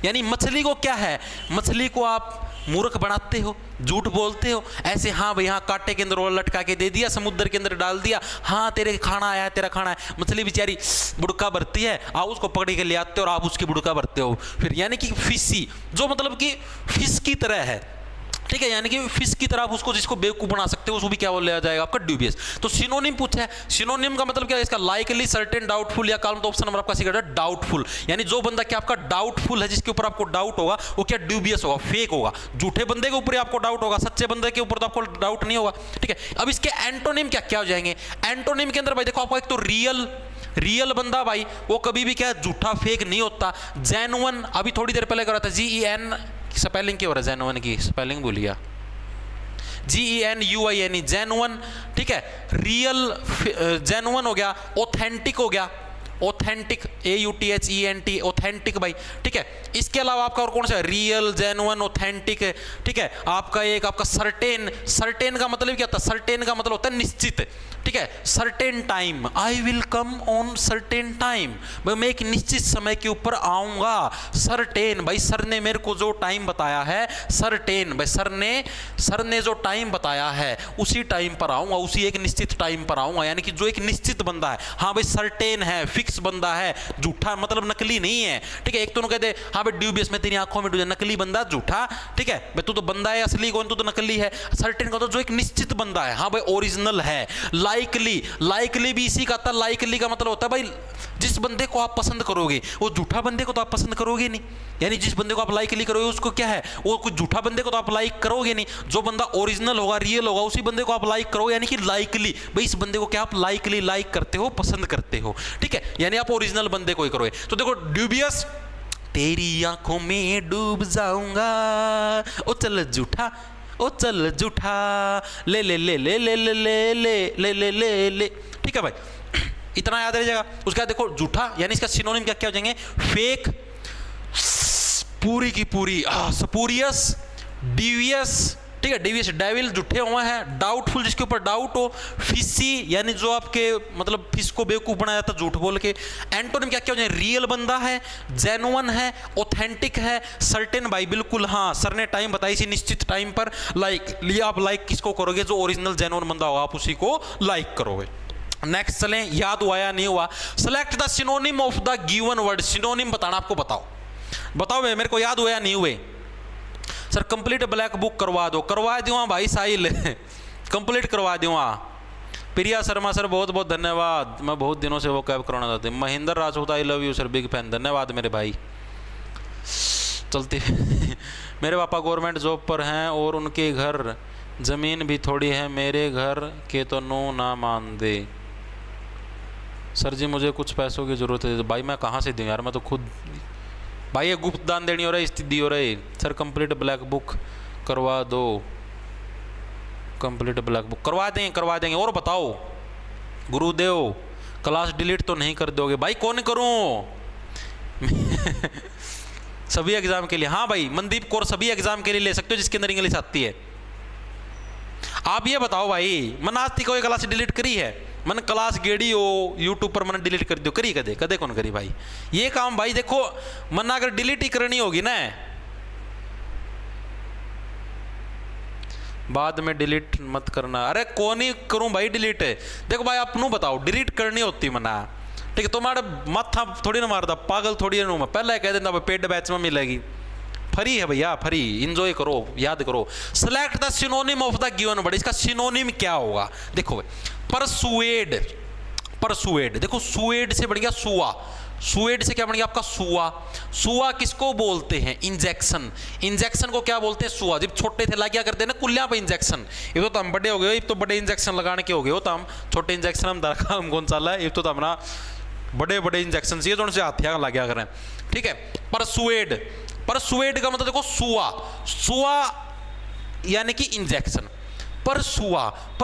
यानी मछली को क्या है, मछली को आप मूर्ख बनाते हो, झूठ बोलते हो ऐसे। हाँ भाई हाँ, कांटे के अंदर वो लटका के दे दिया, समुद्र के अंदर डाल दिया, हाँ तेरे खाना आया, तेरा खाना है। मछली बेचारी बुड़का भरती है, आप उसको पकड़ के ले आते हो और आप उसकी बुड़का भरते हो फिर। यानी कि फिशी जो मतलब कि फिश की तरह है, ठीक है। यानी कि फिश की तरह आप उसको जिसको बेवकूफ बना सकते हो उसको भी क्या बोल लिया जाएगा आपका, ड्यूबियस। तो सिनोनिम पूछा है, सिनोनिम का मतलब क्या है इसका, लाइकली, सर्टेन, डाउटफुल या काल्म। तो ऑप्शन नंबर आपका सीक्रेट है डाउटफुल। यानी जो बंदा क्या आपका डाउटफुल है, जिसके ऊपर आपको डाउट होगा वो क्या, ड्यूबियस होगा, फेक होगा। झूठे बंदे के ऊपर आपको डाउट होगा, सच्चे बंदे के ऊपर तो आपको डाउट नहीं होगा, ठीक है। अब इसके एंटोनिम क्या क्या हो जाएंगे। एंटोनिम के अंदर भाई देखो आपको एक तो रियल बंदा भाई वो कभी भी क्या झूठा फेक नहीं होता। जेन्युइन अभी थोड़ी देर पहले कर रहा था, GEN स्पेलिंग क्या हो रहा है, जेन्युइन की स्पेलिंग भूल गया, GENUIN, जेन्युइन, ठीक है। रियल जेन्युइन हो गया, ऑथेंटिक हो गया, ऑथेंटिक AUTHENT, ऑथेंटिक भाई, ठीक है। इसके अलावा आपका और कौन सा है, रियल, जेन्युइन, ऑथेंटिक, ठीक है। आपका एक आपका सर्टेन। सर्टेन का मतलब क्या होता है, सर्टेन का मतलब होता है निश्चित, ठीक है। Certain time, I will come on certain time, मैं एक निश्चित समय के ऊपर आऊंगा। सर्टेन भाई सर ने मेरे को जो टाइम बताया है, सर्टेन भाई सर ने जो टाइम बताया है उसी टाइम पर आऊंगा, उसी एक निश्चित टाइम पर आऊंगा। यानी कि जो एक निश्चित बंदा है, हाँ भाई सर्टेन है, फिक्स बंदा है, झूठा मतलब नकली नहीं है, ठीक है। एक तो कहते हाँ भाई ड्यूबियस में तेरी आंखों में डूबे, नकली बंदा झूठा, ठीक है भाई, तू तो बंदा है असली कौन, तू तो नकली है। सर्टेन का तो जो एक निश्चित बंदा है, हाँ भाई ओरिजिनल है। लाइकली भी इसी का था। लाइकली का मतलब होता है भाई जिस बंदे को आप पसंद करोगे, वो झूठा बंदे को तो आप पसंद करोगे नहीं। यानी जिस बंदे को आप लाइकली करोगे उसको क्या है, वो कुछ झूठा बंदे को तो आप लाइक करोगे नहीं। जो बंदा ओरिजिनल होगा, रियल होगा, उसी बंदे को आप लाइक करोगे। यानी कि लाइकली भाई इस बंदे को क्या आप लाइकली लाइक करते हो, पसंद करते हो, ठीक है। यानी आप ओरिजिनल बंदे को ही करोगे। तो देखो ड्यूबियस, तेरी आंखों में डूब जाऊंगा, ओ चल झूठा, ओ चल झूठा, ले ले ले ले ले ले ले ले ले ले ले ले, ठीक है भाई, इतना याद रह जाएगा। उसके बाद देखो झूठा यानी इसका सिनोनिम क्या क्या हो जाएंगे, फेक, पूरी की पूरी, स्पूरियस, डिवियस, ठीक है। डिवियस डेविल झूठे हुए हैं, डाउटफुल जिसके ऊपर डाउट हो, फिशी यानी जो आपके मतलब फिश को बेवकूफ बनाया जाता झूठ बोल के। एंटोनिम क्या क्या हो जाए, रियल बंदा है, जेन्युइन है, ऑथेंटिक है, सर्टेन भाई बिल्कुल हाँ सर ने टाइम बताई इसी निश्चित टाइम पर। लाइक लिए आप लाइक किसको करोगे, जो ओरिजिनल जेन्युइन बंदा होगा आप उसी को लाइक करोगे। नेक्स्ट चलें, याद हुआ या नहीं हुआ। Select the synonym of the given word. Synonym बताना आपको, बताओ मेरे को याद हुआ या नहीं हुए। सर कंप्लीट ब्लैक बुक करवा दो, करवा दूँ भाई साहिल कंप्लीट करवा दूँ। प्रिया शर्मा सर बहुत बहुत धन्यवाद, मैं बहुत दिनों से वो कैब कराना चाहती हूँ। Mahendra Rajput I love you sir, big fan, धन्यवाद मेरे भाई। चलती मेरे पापा गवर्नमेंट जॉब पर हैं और उनके घर जमीन भी थोड़ी है, मेरे घर के तो नो ना मान दे। सर जी मुझे कुछ पैसों की ज़रूरत है। भाई मैं कहाँ से दूँ यार, मैं तो खुद भाई ये गुप्त दान देनी हो रहा है, स्थिति हो रही। सर कंप्लीट ब्लैक बुक करवा दो, कंप्लीट ब्लैक बुक करवा देंगे। और बताओ गुरुदेव क्लास डिलीट तो नहीं कर दोगे? भाई कौन करूं सभी एग्जाम के लिए, हाँ भाई मनदीप कौर सभी एग्जाम के लिए ले सकते हो जिसके अंदर इंग्लिश आती है। आप ये बताओ भाई, मन आज तक कोई क्लास डिलीट करी है? मन क्लास गेड़ी हो यूट्यूब पर मन डिलीट कर दो, करी कदे कौन करी भाई ये काम? भाई देखो मन अगर डिलीट ही करनी होगी ना, बाद में डिलीट मत करना। अरे कौन ही करूं भाई डिलीट? देखो भाई अपनों बताओ, डिलीट करनी होती मना, ठीक है। तुम्हारे माथा थोड़ी ना मारता, पागल थोड़ी ना मैं पहले कह देता पेड बैच में मिलेगी, फ्री है भैया, फ्री, इंजॉय करो, याद करो। Select the synonym of the given word. इसका सिनोनिम क्या होगा? देखो परसुएड, देखो सुएड से बढ़ गया सुआ, सुएड से क्या बन गया आपका सुआ। सुआ किसको बोलते हैं? इंजेक्शन को क्या बोलते हैं? सुआ। जब छोटे थे क्या करते हैं ना कुल्ला पे इंजेक्शन, ये तो हम बड़े हो गए, ये तो बड़े इंजेक्शन लगाने के हो गए हो, तो हम छोटे इंजेक्शन हम दरकार हम कौन सा है, ये तो हमारा बड़े इंजेक्शन चाहिए, तो उनसे हाथियां लगा करें, ठीक है। परसुएड का मतलब देखो सुआ यानी कि इंजेक्शन। पर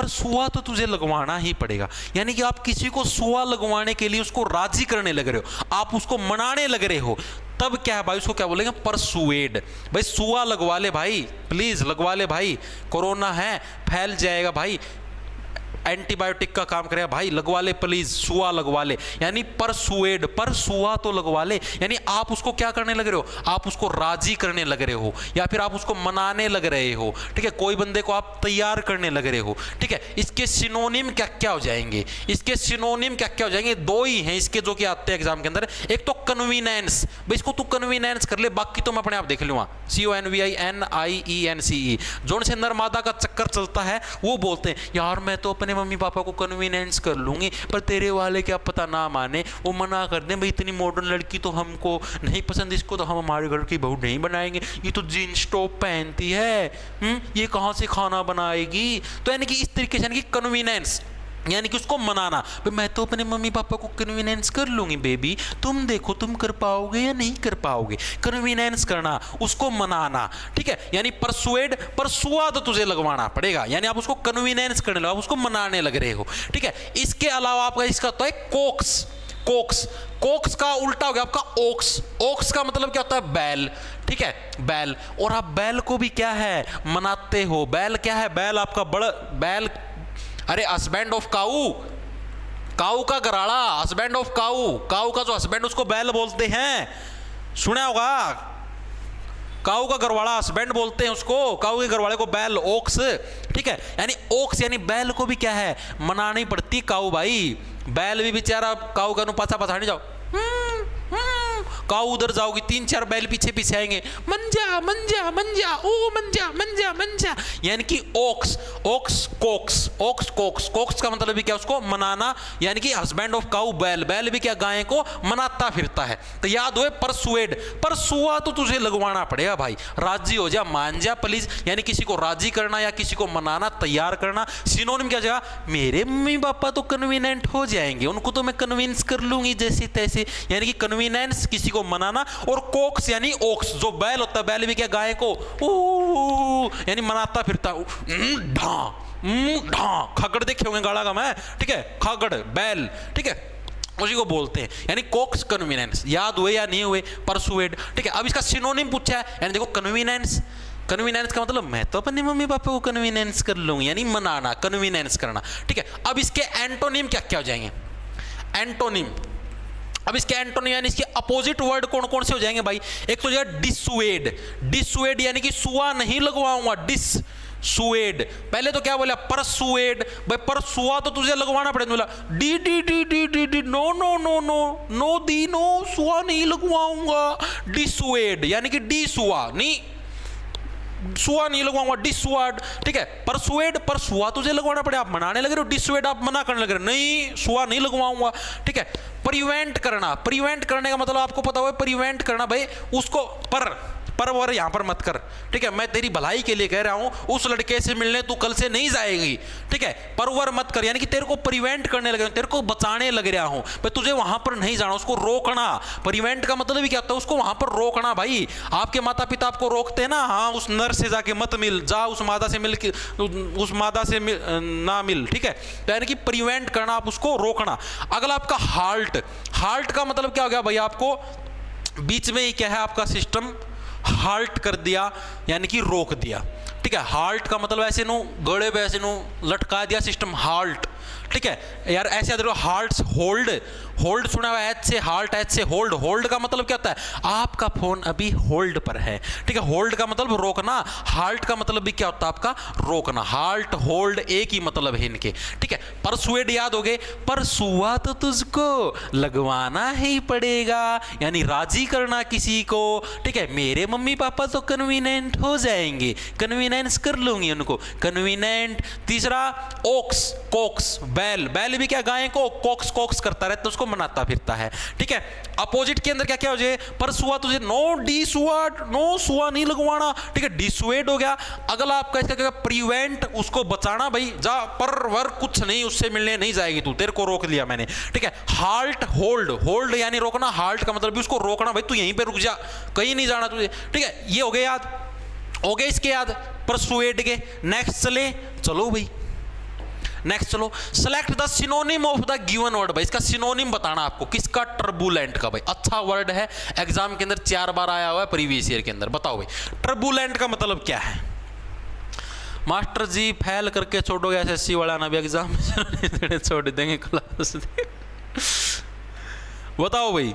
सुआ तो तुझे लगवाना ही पड़ेगा। यानी कि आप किसी को सुआ लगवाने के लिए उसको राजी करने लग रहे हो, आप उसको मनाने लग रहे हो, तब क्या है भाई, उसको क्या बोलेंगे, परसुएड। भाई सुआ लगवा ले भाई, प्लीज लगवा ले भाई, कोरोना है फैल जाएगा भाई, एंटीबायोटिक का काम करेगा भाई, लगवा ले प्लीज, सुआ लगवा ले। यानी परसुएड, पर सुआ तो लगवा ले। यानी आप उसको क्या करने लग रहे हो, आप उसको राजी करने लग रहे हो, या फिर आप उसको मनाने लग रहे हो, ठीक है, कोई बंदे को आप तैयार करने लग रहे हो, ठीक है। इसके सिनोनिम क्या क्या हो जाएंगे, इसके सिनोनिम क्या क्या हो जाएंगे, दो ही हैं इसके जो कि आते हैं एग्जाम के अंदर। एक तो कन्वीनेंस, भाई इसको तू कन्वीनेंस कर ले, बाकी तो मैं अपने आप देख लूंगा। CONVINIENCE, जोन से नर्मदा का चक्कर चलता है, वो बोलते हैं यार मैं तो अपने मम्मी पापा को कन्वीनेंस कर लूंगी, पर तेरे वाले क्या पता ना माने, वो मना कर दे, भाई इतनी मॉडर्न लड़की तो हमको नहीं पसंद, इसको तो हम हमारे घर की बहू नहीं बनाएंगे, ये तो जीन्स टॉप पहनती है, ये कहाँ से खाना बनाएगी। तो यानी कि इस तरीके से, यानी कि कन्वीनेंस, यानी कि उसको मनाना, भाई मैं तो अपने मम्मी पापा को कन्वीनेंस कर लूंगी बेबी, तुम देखो तुम कर पाओगे या नहीं कर पाओगे। कन्वीनेंस करना, उसको मनाना, ठीक है। यानी परसुएड, परसुआ तो तुझे लगवाना पड़ेगा, यानी आप उसको कन्वीनेंस करने लगे, आप उसको मनाने लग रहे हो, ठीक है। इसके अलावा आपका इसका होता है कोक्स। कोक्स, कोक्स का उल्टा हो गया आपका ओक्स। ओक्स का मतलब क्या होता है, बैल, ठीक है, बैल। और आप बैल को भी क्या है, मनाते हो। बैल क्या है, बैल आपका बड़ा बैल, अरे हस्बैंड ऑफ काऊ, काऊ का गराड़ा, हस्बैंड ऑफ काऊ, काऊ का जो हस्बैंड उसको बैल बोलते हैं, सुना होगा, काऊ का गरवाड़ा हस्बैंड बोलते हैं उसको, काऊ के गरवाड़े को बैल, ओक्स, ठीक है। यानी ओक्स यानी बैल को भी क्या है, मनानी पड़ती काऊ भाई। बैल भी बेचारा काऊ का पाछा पाछा नहीं जाओ, काऊ उधर जाओगी 3-4 बैल पीछे पीछे आएंगे, मंजा मंजा मंजा, ओ मंजा मंजा मंजा। यानी कि ओक्स, ओक्स कोक्स, ओक्स कोक्स, कोक्स का मतलब भी क्या, उसको मनाना, यानी कि हस्बैंड ऑफ काऊ बैल, बैल भी क्या गाय को मनाता फिरता है। तो याद हुए परसुएड, परसुआ तो तुझे लगवाना पड़ेगा भाई, राजी हो जा, मान जा प्लीज। यानी किसी को राजी करना या किसी को मनाना, तैयार करना। सिनोनिम क्या जाएगा, मेरे मम्मी पापा तो कन्वीनिएंट हो जाएंगे, उनको तो मैं कन्विंस कर लूंगी जैसे तैसे। यानी कि कन्वीनेंस, किसी को मनाना। और कोक्स यानी ओक्स, जो बैल होता है, बैल भी क्या गाय को यानी मनाता फिरता, ढा खगड़ देखे होंगे गाड़ा का मैं, ठीक है, खगड़ बैल, ठीक है, उसी को बोलते हैं। यानी कोक्स कन्वीनेंस, याद हुए या नहीं हुए, परसुएड, ठीक है। अब इसका सिनोनिम पूछा है, यानी देखो कन्वीनेंस, कन्वीनेंस का मतलब मैं तो अपने मम्मी पापा को कन्वीनेंस कर लूंगी, यानी मनाना, कन्वीनेंस करना, ठीक है। अब इसके एंटोनिम क्या क्या हो जाएंगे, एंटोनिम। अब इसके एंटोनिम यानी इसके अपोजिट वर्ड कौन कौन से हो जाएंगे भाई। एक तो जो है डिसुएड, डिसुएड यानी कि सुआ नहीं लगवाऊंगा, डिस सुएड। पहले तो क्या बोला, परसुएड, भाई परसुआ तो तुझे लगवाना पड़ेगा, बोला डी डी डी डी डी डी, no no no no no दी नो, सुआ नहीं लगवाऊंगा। डिसुएड यानी कि डी सुआ नहीं, सुआ नहीं लगवाऊंगा, डिसुआड, ठीक है। परसुएड, पर सुआ तुझे लगवाना पड़े, आप मनाने लगे रहे हो, डिसुएड आप मना करने लगे रहे, नहीं सुआ नहीं लगवाऊंगा, ठीक है। प्रिवेंट करना, प्रिवेंट करने का मतलब आपको पता हुआ, प्रिवेंट करना भाई उसको, पर वर यहां पर मत कर, ठीक है, मैं तेरी भलाई के लिए कह रहा हूं, उस लड़के से मिलने तू कल से नहीं जाएगी, ठीक है, पर वर मत कर, यानी कि तेरे को प्रिवेंट करने लगे, तेरे को बचाने लग रहा हूं भाई, तुझे वहां पर नहीं जाना, उसको रोकना। प्रिवेंट का मतलब भी क्या होता है, उसको वहां पर रोकना भाई। आपके माता पिता आपको रोकते हैं ना, हाँ उस नर से जाके मत मिल, जा उस मादा से मिल, उस मादा से ना मिल, ठीक है। तो यानी कि प्रिवेंट करना, आप उसको रोकना। अगला आपका हाल्ट, हाल्ट का मतलब क्या हो गया भाई, आपको बीच में ही क्या है आपका सिस्टम हाल्ट कर दिया, यानी कि रोक दिया, ठीक है। हाल्ट का मतलब ऐसे नो गड़े पे ऐसे नो लटका दिया सिस्टम, हाल्ट, ठीक है यार। ऐसे याद रखो, हाल्ट होल्ड, होल्ड सुना हुआ एच से, हाल्ट एच से होल्ड, होल्ड का मतलब क्या होता है, आपका फोन अभी होल्ड पर है, ठीक है। होल्ड का मतलब रोकना, हाल्ट का मतलब भी क्या होता है आपका रोकना। हाल्ट होल्ड एक ही मतलब है इनके, ठीक है। परसुएड याद हो गए, परसुआ तो तुझको लगवाना ही पड़ेगा, यानी राजी करना किसी को, ठीक है। मेरे मम्मी पापा तो कन्वीनिएंट हो जाएंगे, कन्वीनियंस कर लूंगी उनको, कन्वीनिएंट। तीसरा ओक्स, कोक्स, बैल, बैल भी क्या गाय को कोक्स कोक्स करता रहता है, उसको मनाता फिरता है, ठीक है। अपोजिट के अंदर क्या क्या हो जाए, परसुआ तुझे नो डिसुआ, नो सुआ नहीं लगवाना, ठीक है, डिसुएड हो गया। अगला आपका इसका क्या, प्रिवेंट, उसको बचाना भाई, जा पर वर कुछ नहीं, उससे मिलने नहीं जाएगी तू, तेरे को रोक लिया मैंने, ठीक है। हाल्ट होल्ड, होल्ड यानी रोकना, हाल्ट का मतलब भी उसको रोकना भाई, तू यहीं पे रुक जा, कहीं नहीं जाना तुझे, ठीक है। ये हो गया याद, हो गया इसके याद। परसुएड के। नेक्स्ट चलो भाई, नेक्स्ट चलो, select the synonym of the given word. भाई इसका सिनोनिम बताना आपको, किसका? टर्बुलेंट का। भाई अच्छा वर्ड है, एग्जाम के अंदर 4 बार आया हुआ है प्रीवियस ईयर के अंदर। बताओ भाई टर्बुलेंट का मतलब क्या है? मास्टर जी फेल करके छोड़ोगे एसएससी वाला ना भी एग्जाम में छोड़ देंगे क्लास। बताओ भाई।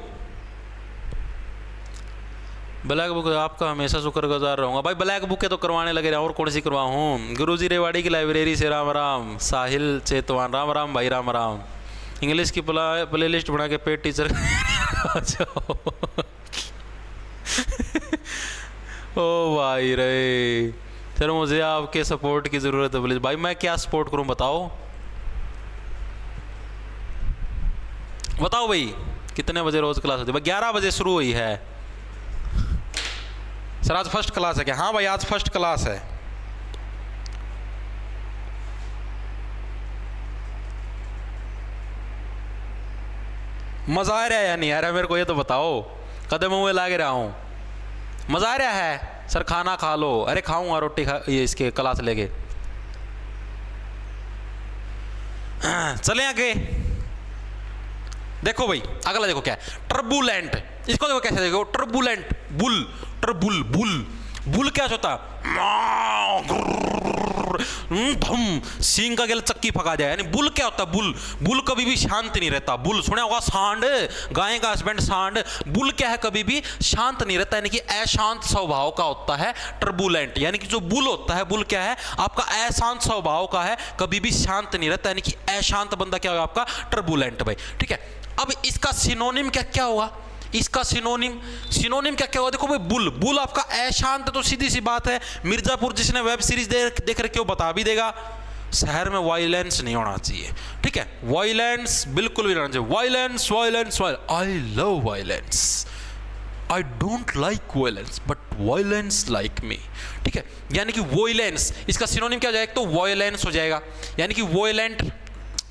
ब्लैक बुक आपका हमेशा शुक्रगुजार रहूंगा। भाई ब्लैक बुक के तो करवाने लगे रहे, और कौन सी करवाऊँ? गुरुजी रेवाड़ी की लाइब्रेरी से राम राम। साहिल चेतवान राम राम भाई, राम राम। इंग्लिश की प्ले लिस्ट बना के पेड टीचर ओ भाई रे, सर मुझे आपके सपोर्ट की ज़रूरत है प्लीज़। भाई मैं क्या सपोर्ट करूं बताओ? बताओ भाई कितने बजे रोज क्लास होती है? 11 बजे शुरू हुई है सर। आज फर्स्ट क्लास है क्या? हाँ भाई आज फर्स्ट क्लास है। मजा आ रहा है या नहीं आ रहा मेरे को ये तो बताओ। कदम मुँह ला के रहा हूँ, मजा आ रहा है? सर खाना खा लो। अरे खाऊंगा रोटी खा, ये इसके क्लास लेके चले आगे। देखो भाई अगला देखो क्या है, टर्बुलेंट। इसको देखो कैसे, देखो टर्बुलेंट। बुल, टर्बुल, बुल। बुल क्या होता है? धम, सींग का गेल चक्की फका जाए, यानी बुल क्या होता है? बुल, बुल कभी भी शांत नहीं रहता। बुल सुना होगा, सांड, गाय का हस्बैंड सांड। बुल क्या है? कभी भी शांत नहीं रहता, यानी कि अशांत स्वभाव का होता है टर्बुलेंट। यानी कि जो बुल होता है, बुल क्या है? आपका अशांत स्वभाव का है, कभी भी शांत नहीं रहता, यानी कि अशांत बंदा क्या होगा आपका? टर्बुलेंट भाई। ठीक है, अब इसका सिनोनिम क्या क्या होगा? इसका सिनोनिम क्या क्या होगा? देखो भाई बुल, बुल आपका अशांत, तो सीधी सी बात है, मिर्जापुर जिसने वेब सीरीज देख रखे हो बता भी देगा। शहर में वायलेंस नहीं होना चाहिए। ठीक है, वायलेंस बिल्कुल भी नहीं होना चाहिए। Violence, violence, I love violence, I don't like violence but violence like me. ठीक है, यानी कि वायलेंस, इसका सिनोनिम क्या हो जाएगा? तो वायलेंस हो जाएगा, यानी कि वायलेंट।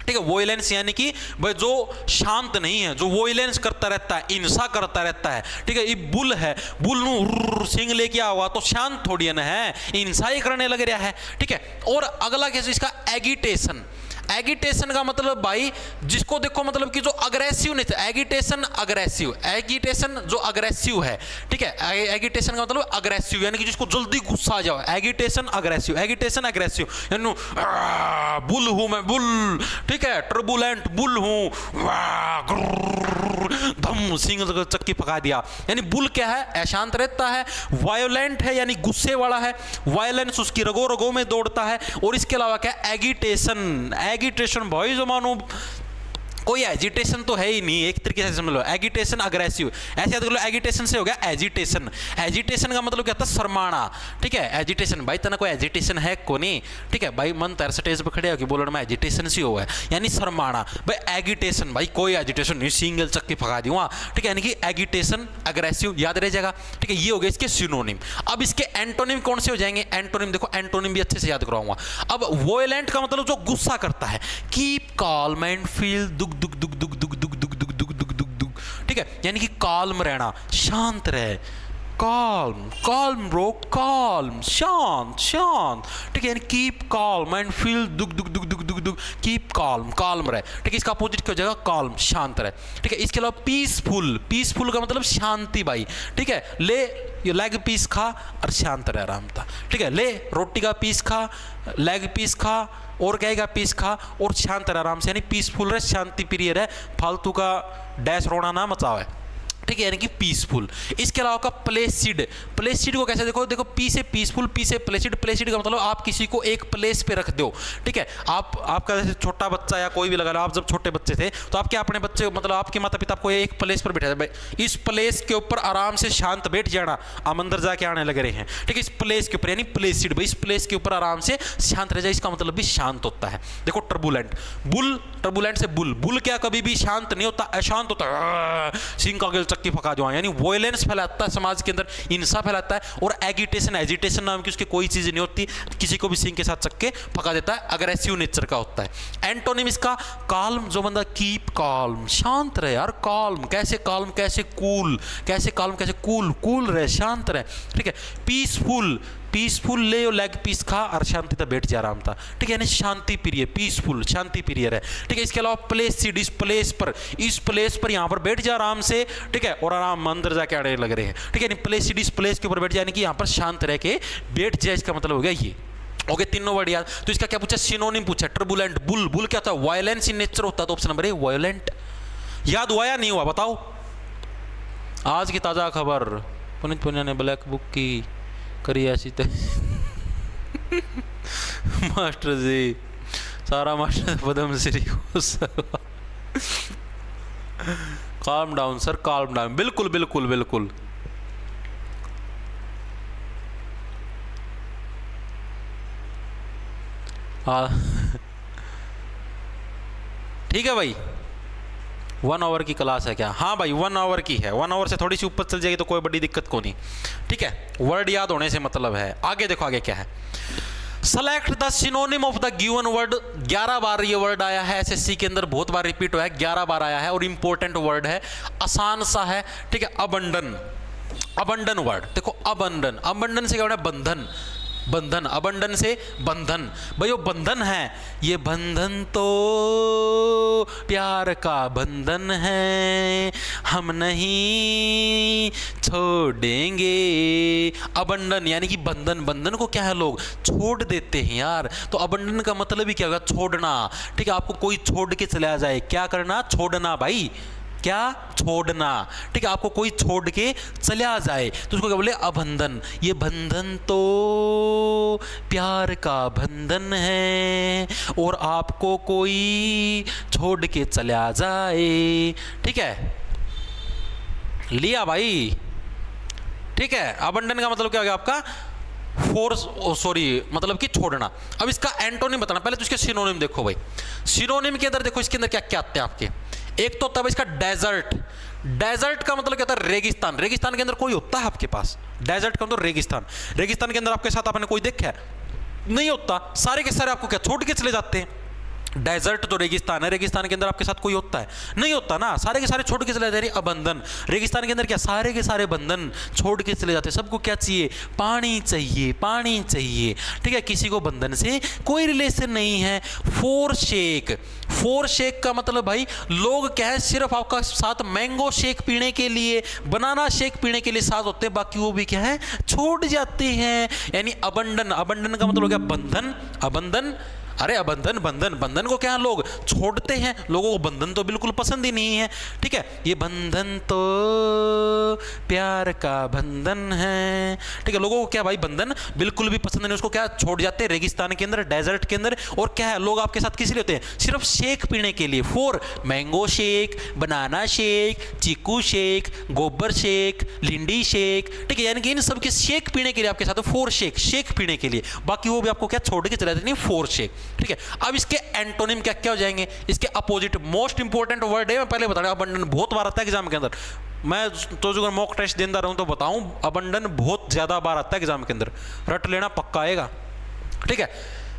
ठीक है, वोयलेंस यानी कि भाई जो शांत नहीं है, जो वोयलेंस करता रहता है, हिंसा करता रहता है। ठीक है, ये बुल है, बुल नु सिंह लेके आवा तो शांत थोड़ी ना है, हिंसा ही करने लग रहा है। ठीक है, और अगला कैसे इसका एगिटेशन। एगिटेशन का मतलब भाई जिसको देखो मतलब कि जो अग्रेसिव नहीं था, एगिटेशन अग्रेसिव, एगिटेशन जो अग्रेसिव है। ठीक है, एगिटेशन का मतलब अग्रेसिव, यानी कि जिसको जल्दी गुस्सा आ जाओ, एगिटेशन अग्रेसिव, एगिटेशन अग्रेसिव। यानी बुल हूं मैं, बुल। ठीक है, टर्बुलेंट बुल हूं, धम सिंह चक्की पका दिया। यानी बुल क्या है? अशांत रहता है। वायोलेंट है यानी गुस्से वाला है, वायलेंस उसकी रगों रगों में दौड़ता है। और इसके अलावा क्या? एगिटेशन। एगिटेशन भाई जो मानो कोई एजिटेशन तो है ही नहीं, एक तरीके से समझ लो। एगिटेशन अग्रेसिव, ऐसे याद कर लो, एगिटेशन से हो गया एजिटेशन। एजिटेशन का मतलब क्या होता है? शर्माना। ठीक है, एजिटेशन भाई तना कोई एजिटेशन है को नहीं। ठीक है भाई, मन तेरे स्टेज पर खड़े हो कि बोलो मैं एजिटेशन से हुआ है, यानी शर्माना। भाई एगिटेशन भाई कोई एजिटेशन नहीं, सिंगल चक्की फका दी वहाँ। ठीक है, यानी कि एगिटेशन अग्रेसिव, याद रह जाएगा। ठीक है, ये हो गया इसके सिनोनिम। अब इसके एंटोनिम कौन से हो जाएंगे? एंटोनिम देखो, एंटोनिम भी अच्छे से याद कराऊंगा। अब वोयलेंट का मतलब जो गुस्सा करता है, कीप काल्म एंड फील दुख दुख दुख दुख दुख दुख दुख दुख दुख दुख दुख दुख। ठीक है, यानी कि काल्म रहना, शांत रहे, काल्म, काल्म ब्रो, काल्म, शांत शांत। ठीक है, यानी कीप काल्म एंड फील दुख दुख दुख दुख दुख दुख, कीप काल्म, काल्म रहे। ठीक है, इसका अपोजिट क्या हो जाएगा? काल्म, शांत रहे। ठीक है, इसके अलावा पीसफुल, पीसफुल का मतलब शांति भाई। ठीक है, ले ये लेग पीस खा और शांत रह आराम था। ठीक है, ले रोटी का पीस खा, लेग पीस खा और कहेगा पीस खा और शांत रह आराम से, यानी पीसफुल रहे, शांति प्रिय रहे, फालतू का डैश रोना ना मचावे। ठीक है, यानी कि पीसफुल। इसके अलावा का प्लेसिड, प्लेसिड को कैसे देखो? देखो पी से पीसफुल, पी से प्लेसिड। प्लेसिड का मतलब आप किसी को एक प्लेस पे रख दो। ठीक है, आपका जैसे छोटा बच्चा या कोई भी लगा लो, आप जब छोटे बच्चे थे तो आप क्या अपने बच्चे मतलब आपके माता पिता आपको एक प्लेस पर बैठा है, इस प्लेस के ऊपर आराम से शांत बैठ जाना, आप अंदर जाके आने लग रहे हैं। ठीक है, इस प्लेस के ऊपर यानी प्लेसिड, भाई इस प्लेस के ऊपर आराम से शांत रह जाए, इसका मतलब भी शांत होता है। देखो टर्बुलेंट, बुल, टर्बुलेंट से बुल, बुल क्या कभी भी शांत नहीं होता, अशांत होता है, सिंह का गिल चक्की फका दो, यानी वॉयलेंस फैलाता है समाज के अंदर, हिंसा फैलाता है। और एगिटेशन, एजिटेशन नाम की उसकी कोई चीज नहीं होती, किसी को भी सिंह के साथ चक्के फका देता है, अग्रेसिव नेचर का होता है। एंटोनिम इसका काल्म, जो बंदा कीप काल्म, शांत रहे यार, काल्म कैसे कैसे कूल, कैसे काल्म कैसे कूल, कूल रहे, शांत रहे। ठीक है, पीसफुल, पीसफुल ले यो लेग पीस खा और शांति तक बैठ जा आराम था, ठीक है, यानी शांति प्रिय, पीसफुल शांति प्रिय है, ठीक है। इसके अलावा प्लेस सीट, इस प्लेस पर यहाँ पर बैठ जा आराम से, ठीक है, और आराम अंदर जाके आने लग रहे हैं, ठीक है, प्लेस सीट इस प्लेस के ऊपर बैठ जाए, कि यहाँ पर शांत रह के बैठ जाए, इसका मतलब हो गया ये। ओके, तीनों वर्ड याद। तो इसका क्या पूछा, सिनोनिम पूछा, टर्बुलेंट, बुल, बुल क्या होता है, वायलेंस इन नेचर होता है, तो ऑप्शन नंबर ए वायलेंट। याद हुआ या नहीं हुआ बताओ। आज की ताजा खबर, पुनीत पुनिया ने ब्लैक बुक की करी ऐसी मास्टर जी, सारा मास्टर पद्म श्री को calm down sir, calm down, बिल्कुल बिल्कुल बिल्कुल। ठीक है भाई, 1 आवर की क्लास है क्या? हाँ भाई 1 आवर की है, 1 आवर से थोड़ी सी ऊपर चल जाएगी तो कोई बड़ी दिक्कत को नहीं, ठीक है। वर्ड याद होने से मतलब है। आगे देखो आगे क्या है, select the synonym of the given word. 11 बार ये वर्ड आया है, एसएससी के अंदर बहुत बार रिपीट हुआ है, 11 बार आया है और इंपॉर्टेंट वर्ड है, आसान सा है, ठीक है। अबंडन, अबंडन वर्ड देखो, अबंडन, अबंडन से क्या होना है, बंधन, बंधन, अबंडन से बंधन, भाई वो बंधन है, ये बंधन तो प्यार का बंधन है, हम नहीं छोड़ेंगे। अबंडन यानी कि बंधन, बंधन को क्या है लोग छोड़ देते हैं यार, तो अबंडन का मतलब ही क्या होगा, छोड़ना, ठीक है। आपको कोई छोड़ के चला जाए, क्या करना, छोड़ना भाई, क्या छोड़ना, ठीक है, आपको कोई छोड़ के चला जाए तो उसको क्या बोले, अबंधन। ये बंधन तो प्यार का बंधन है और आपको कोई छोड़ के चला जाए, ठीक है, लिया भाई, ठीक है। अबंधन का मतलब क्या हो गया आपका, फोर्स, सॉरी मतलब कि छोड़ना। अब इसका एंटोनिम बताना, पहले तो इसके सिनोनिम देखो भाई। सिनोनिम के अंदर देखो, इसके अंदर क्या क्या आते हैं आपके, एक तो होता है इसका डेजर्ट। डेजर्ट का मतलब क्या होता है, रेगिस्तान। रेगिस्तान के अंदर कोई होता है आपके पास, डेजर्ट का मतलब रेगिस्तान। रेगिस्तान के अंदर आपके साथ आपने कोई देखा है, नहीं होता, सारे के सारे आपको क्या छोड़ के चले जाते हैं। डेजर्ट तो रेगिस्तान है, रेगिस्तान के अंदर आपके साथ कोई होता है, नहीं होता ना, सारे के सारे छोड़ के चले जाते हैं। अबंधन, रेगिस्तान के अंदर क्या, सारे के सारे बंधन छोड़ के चले जाते हैं। सबको क्या चाहिए, पानी चाहिए, पानी चाहिए, ठीक है, किसी को बंधन से कोई रिलेशन नहीं है। फोरशेक, फोरशेक का मतलब भाई लोग क्या है, सिर्फ आपका साथ मैंगो शेक पीने के लिए, बनाना शेक पीने के लिए साथ होते हैं, बाकी वो भी क्या है, छोड़ जाते हैं। यानी अबंडन, अबंडन का मतलब हो गया बंधन, अबंधन, अरे अबंधन, बंधन, बंधन को क्या लोग छोड़ते हैं, लोगों को बंधन तो बिल्कुल पसंद ही नहीं है, ठीक है। ये बंधन तो प्यार का बंधन है, ठीक है, लोगों को क्या भाई बंधन बिल्कुल भी पसंद नहीं, उसको क्या छोड़ जाते हैं रेगिस्तान के अंदर, डेजर्ट के अंदर। और क्या है, लोग आपके साथ किस लिए होते हैं, सिर्फ शेक पीने के लिए। Four, mango shake, banana shake, chikoo shake, गोबर शेक, लिंडी शेक, ठीक है, यानी कि इन सब के शेक पीने के लिए आपके साथ फोर शेक, शेक पीने के लिए, बाकी वो भी आपको क्या छोड़ के चले जाते नहीं, फोर शेक, ठीक है। अब इसके एंटोनिम क्या क्या हो जाएंगे, इसके अपोजिट, मोस्ट इंपोर्टेंट वर्ड है, मैं पहले बता रहा हूं, अबंडन बहुत बार आता है एग्जाम के अंदर, मैं तो जो मॉक टेस्ट देता रहूं तो बताऊं, अबंडन बहुत ज्यादा बार आता है एग्जाम के अंदर, रट लेना पक्का आएगा, ठीक है।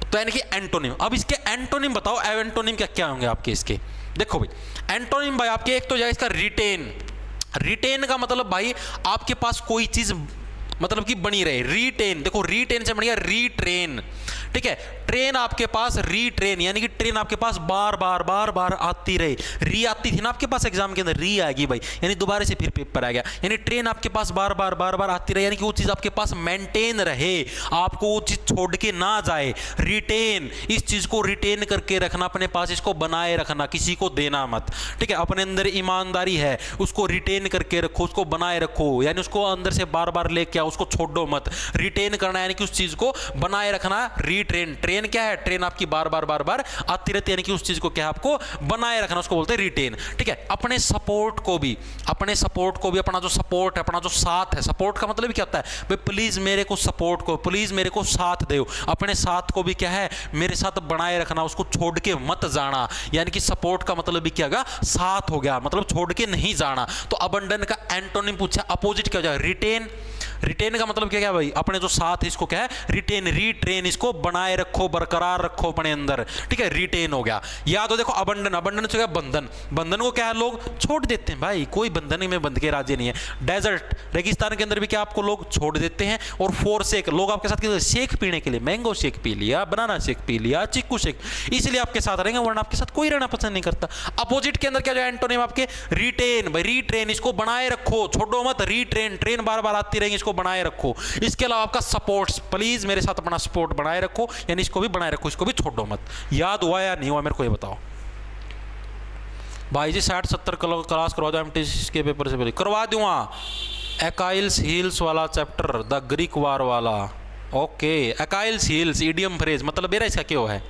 तो यानी कि एंटोनिम, अब इसके एंटोनिम बताओ, एंटोनिम क्या क्या होंगे आपके इसके, देखो भाई एंटोनिम भाई आपके, एक तो जाए इसका रिटेन। रिटेन का मतलब भाई आपके पास कोई चीज मतलब कि बनी रहे, रीटेन, देखो रीटेन से बढ़िया रीट्रेन, ठीक है। ट्रेन आपके पास, रीट्रेन यानी कि ट्रेन आपके पास बार बार बार बार आती रहे। री आती थी ना आपके पास एग्जाम के अंदर, री आ गई भाई, यानी दोबारा से फिर पेपर आ गया, यानी ट्रेन आपके पास बार बार बार बार आती रहे, यानी कि वो चीज आपके पास मेंटेन रहे, आपको वो चीज छोड़ के ना जाए। रिटेन, इस चीज को रिटेन करके रखना अपने पास, इसको बनाए रखना, किसी को देना मत, ठीक है। अपने अंदर ईमानदारी है, उसको रिटेन करके रखो, उसको बनाए रखो, यानी उसको अंदर से बार बार लेके आओ, उसको छोड़ो मत। रिटेन करना यानी कि उस चीज को बनाए रखना, रीट्रेन। ट्रेन क्या है, ट्रेन आपकी बार बार बार बार आती रहती है, यानी कि उस चीज को क्या आपको बनाए रखना, उसको बोलते हैं रिटेन, ठीक है। अपने सपोर्ट को भी, अपने सपोर्ट को भी, अपना जो सपोर्ट है, अपना जो साथ है, सपोर्ट का मतलब क्या होता है भाई, प्लीज मेरे को सपोर्ट को, प्लीज मेरे को साथ दो, अपने साथ को भी क्या है मेरे साथ बनाए रखना, उसको छोड़ के मत जाना, यानी कि सपोर्ट का मतलब भी क्या होगा, साथ हो गया, मतलब छोड़ के नहीं जाना। तो अबंडन का एंटोनिम पूछा, अपोजिट क्या हो जाएगा, रिटेन। रिटेन का मतलब क्या है भाई, अपने जो साथ इसको क्या है रिटेन, रीट्रेन, इसको बनाए रखो, बरकरार रखो अपने अंदर, ठीक है, रिटेन हो गया। या तो देखो अबंडन, अबंडन से क्या बंधन, बंधन को क्या है लोग छोड़ देते हैं भाई, कोई बंधन में बंध के राज्य नहीं है। डेजर्ट, रेगिस्तान के अंदर भी क्या आपको लोग छोड़ देते हैं। और फोरसेक, लोग आपके साथ शेक पीने के लिए, मैंगो शेक पी लिया, बनाना शेक पी लिया, चिक्कू शेक, इसलिए आपके साथ रहेंगे, वरना आपके साथ कोई रहना पसंद नहीं करता। अपोजिट के अंदर क्या जो एंटोनिम आपके रिटेन, भाई रीट्रेन, इसको बनाए रखो, छोड़ो मत, रीट्रेन, ट्रेन बार बार आती रहेंगी, इसको बनाए रखो। इसके अलावा आपका सपोर्ट्स, प्लीज मेरे साथ अपना सपोर्ट बनाए रखो, यानी इसको भी बनाए रखो, इसको भी छोड़ो मत। याद हुआ या नहीं हुआ मेरे को ये बताओ भाई जी। 60-70 क्लास करवा दो एमटीसी के पेपर से पहले, करवा दूंगा। एकाइल्स हील्स वाला चैप्टर, द ग्रीक वार वाला, ओके। एकाइल्स हील्स इडियम फ्रेज मतलब मेरा इसका क्यों है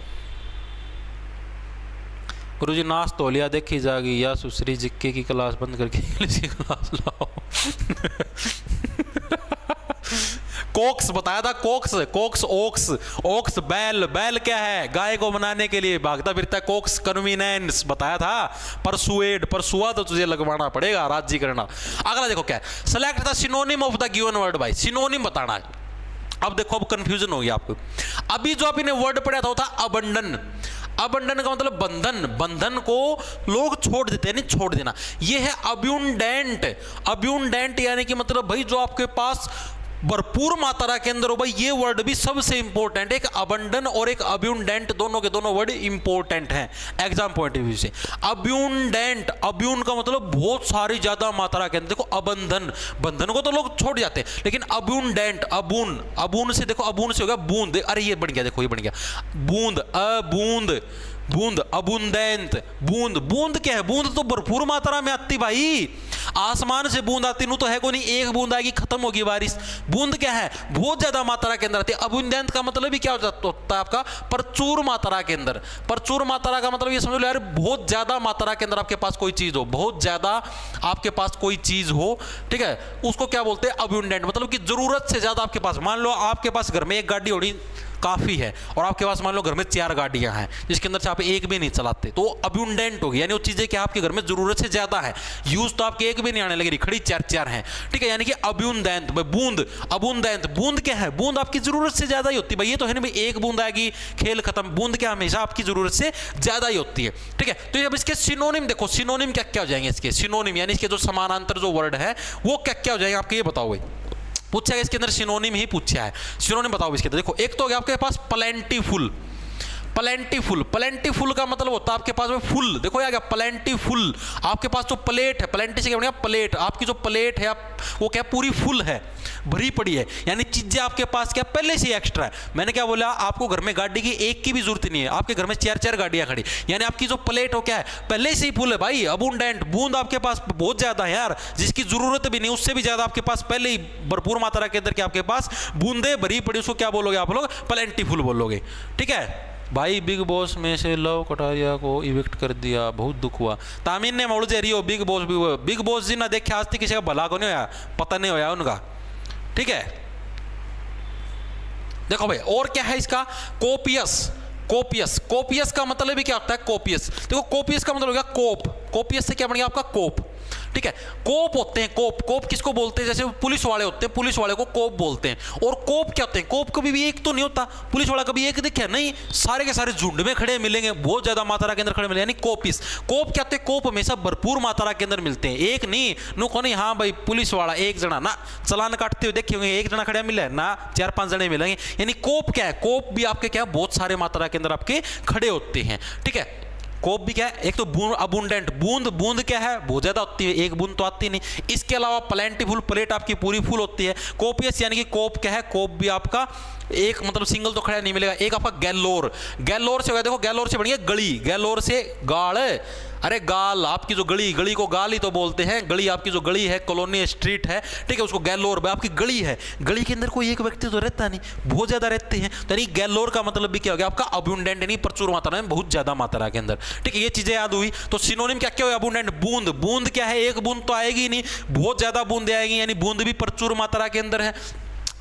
गुरुजी? नाश तो लिया, देखी जाएगी या सुश्री जिक्के की क्लास बंद करके इंग्लिश की क्लास लाओ। कोक्स बताया था, कोक्स, कोक्स, ओक्स, ओक्स बैल, बैल क्या है, गाय को बनाने के लिए भागता फिरता है, कोक्स कन्वीनेंस बताया था। परसुएड, परसुआ तो तुझे लगवाना पड़ेगा, राज्य करना। अगला देखो क्या है, select the synonym of the given word भाई, सिनोनिम बताना है। अब देखो, अब कंफ्यूजन हो गया आपको। अभी जो आपने वर्ड पढ़ा था वो था अबंडन, अबंडन का मतलब बंधन, बंधन को लोग छोड़ देते हैं, नहीं छोड़ देना। ये है अब्यूंडेंट, अब्यूंडेंट यानी कि मतलब भाई जो आपके पास भरपूर मात्रा के अंदर हो भाई, ये वर्ड भी सबसे इंपॉर्टेंट है। एक अबंडन और एक अब्यूंडेंट, दोनों के दोनों वर्ड इंपॉर्टेंट हैं एग्जाम पॉइंट ऑफ व्यू से। अब्यूंडेंट, अब्यून का मतलब बहुत सारी ज्यादा मात्रा के अंदर। देखो अबंधन, बंधन को तो लोग छोड़ जाते हैं, लेकिन अब्यूंडेंट, अबून, अबून से देखो, अबून से हो गया बूंद, अरे ये बन गया, देखो ये बन गया बूंद, अबूंद, बूंद, अबुंदेंत, बूंद, बूंद क्या है, बूंद तो भरपूर मात्रा में आती भाई, आसमान से बूंद आती, नू तो है को नहीं, एक बूंद आएगी खत्म होगी बारिश। बूंद क्या है, बहुत ज्यादा मात्रा के अंदर आती है। अबुंदेंत का मतलब भी क्या होता है आपका, प्रचुर मात्रा के अंदर। प्रचुर मात्रा का मतलब ये समझ लो यार, बहुत ज्यादा मात्रा के अंदर आपके पास कोई चीज हो, बहुत ज्यादा आपके पास कोई चीज हो, ठीक है, उसको क्या बोलते हैं अबुंडेंट। मतलब कि जरूरत से ज्यादा आपके पास, मान लो आपके पास घर में एक गाड़ी होनी काफी है और आपके पास मान लो घर में 4 गाड़ियां हैं जिसके अंदर से आप एक भी नहीं चलाते, तो अब्यूंडेंट होगी, यानी वो चीजें क्या आपके घर में जरूरत से ज्यादा है, यूज तो आपके एक भी नहीं आने लगेगी, खड़ी 4 हैं, ठीक है, यानी कि अब्यूंडेंट। बूंद, अबुंदेंत, बूंद क्या है, बूंद आपकी जरूरत से ज्यादा ही होती है भाई, ये तो है ना भाई एक बूंद आएगी खेल खत्म, बूंद क्या हमेशा आपकी जरूरत से ज्यादा ही होती है, ठीक है। तो अब इसके सिनोनिम देखो, सिनोनिम क्या क्या हो जाएंगे इसके, सिनोनिम यानी इसके जो समानांतर जो वर्ड है वो क्या क्या हो जाएंगे आपके, ये बताओ भाई। पूछा है इसके अंदर सिनोनिम ही पूछा है, सिनोनिम बताओ इसके अंदर। देखो एक तो हो गया आपके पास प्लेंटीफुल, प्लेंटीफुल, प्लेंटीफुल का मतलब होता है आपके पास में फुल, देखो आ गया प्लेंटीफुल। आपके पास जो प्लेट है, प्लेंटी से क्या बनेगा प्लेट, आपकी जो प्लेट है वो क्या पूरी फुल है, भरी पड़ी है, यानी चीजें आपके पास क्या पहले से एक्स्ट्रा है। मैंने क्या बोला, आपको घर में गाड़ी की एक की भी जरूरत नहीं है, आपके घर में 4 गाड़ियां खड़ी, यानी आपकी जो प्लेट हो क्या है पहले से ही फुल है भाई। अबुंडेंट, बूंद आपके पास बहुत ज्यादा है यार, जिसकी जरूरत भी नहीं, उससे भी ज्यादा आपके पास पहले ही भरपूर मात्रा के अंदर क्या आपके पास बूंदे भरी पड़ी, उसको क्या बोलोगे आप लोग, प्लेंटीफुल बोलोगे, ठीक है भाई। बिग बॉस में से लव कटारिया को इविक्ट कर दिया, बहुत दुख हुआ। तामीन ने मोड़ जे रही हो, बिग बॉस जी ना देखे आज तक किसी का भला को नहीं होया, पता नहीं होया उनका, ठीक है। देखो भाई और क्या है इसका, कोपियस, कोपियस, कोपियस का मतलब भी क्या होता है, कोपियस। देखो कोपियस का मतलब हो गया कोप, कोपियस से क्या बन गया आपका कोप, ठीक है। कोप होते हैं, कोप, कोप किसको बोलते हैं, जैसे पुलिस वाले होते हैं, पुलिस वाले को कोप बोलते हैं। और कोप क्या होते हैं, कोप कभी भी एक तो नहीं होता, पुलिस वाला कभी एक दिखे नहीं, सारे के सारे झुंड में खड़े मिलेंगे, बहुत ज्यादा मात्रा के अंदर खड़े मिलेंगे, यानी कोपिस। कोप क्या होते हैं, कोप हमेशा भरपूर मात्रा के अंदर मिलते हैं, एक नहीं नो को नहीं, हाँ भाई पुलिस वाला एक जना ना, चलान काटते हुए देखे होंगे एक जना खड़ा मिले ना, 4-5 जने मिलेंगे, यानी कोप क्या है, कोप भी आपके क्या बहुत सारे मात्रा के अंदर आपके खड़े होते हैं, ठीक है। कोप भी क्या है, एक तो अबुंडेंट, बूंद, बूंद क्या है बहुत ज्यादा होती है, एक बूंद तो आती नहीं। इसके अलावा प्लेंटीफुल, प्लेट आपकी पूरी फुल होती है। कोपियस यानी कि कोप क्या है, कोप भी आपका एक मतलब सिंगल तो खड़ा नहीं मिलेगा। एक आपका गैलोर, गैलोर से हो गया, देखो गैलोर से बनी है गली, गैलोर से गाल, अरे गाल आपकी जो गली, गली को गाल ही तो बोलते हैं, गली आपकी जो गली है, कॉलोनी स्ट्रीट है, ठीक है, उसको गैलोर आपकी गली है। गली के अंदर कोई एक व्यक्ति तो रहता नहीं, बहुत ज्यादा रहते हैं, तो यानी गैलोर का मतलब भी क्या हो गया आपका अबुंडेंट, यानी प्रचुर मात्रा में, बहुत ज्यादा मात्रा के अंदर, ठीक है। ये चीजें याद हुई, तो सिनोनिम क्या क्या हुआ, अबुंडेंट, बूंद, बूंद क्या है, एक बूंद तो आएगी नहीं, बहुत ज्यादा बूंद आएगी, यानी बूंद भी प्रचुर मात्रा के अंदर है,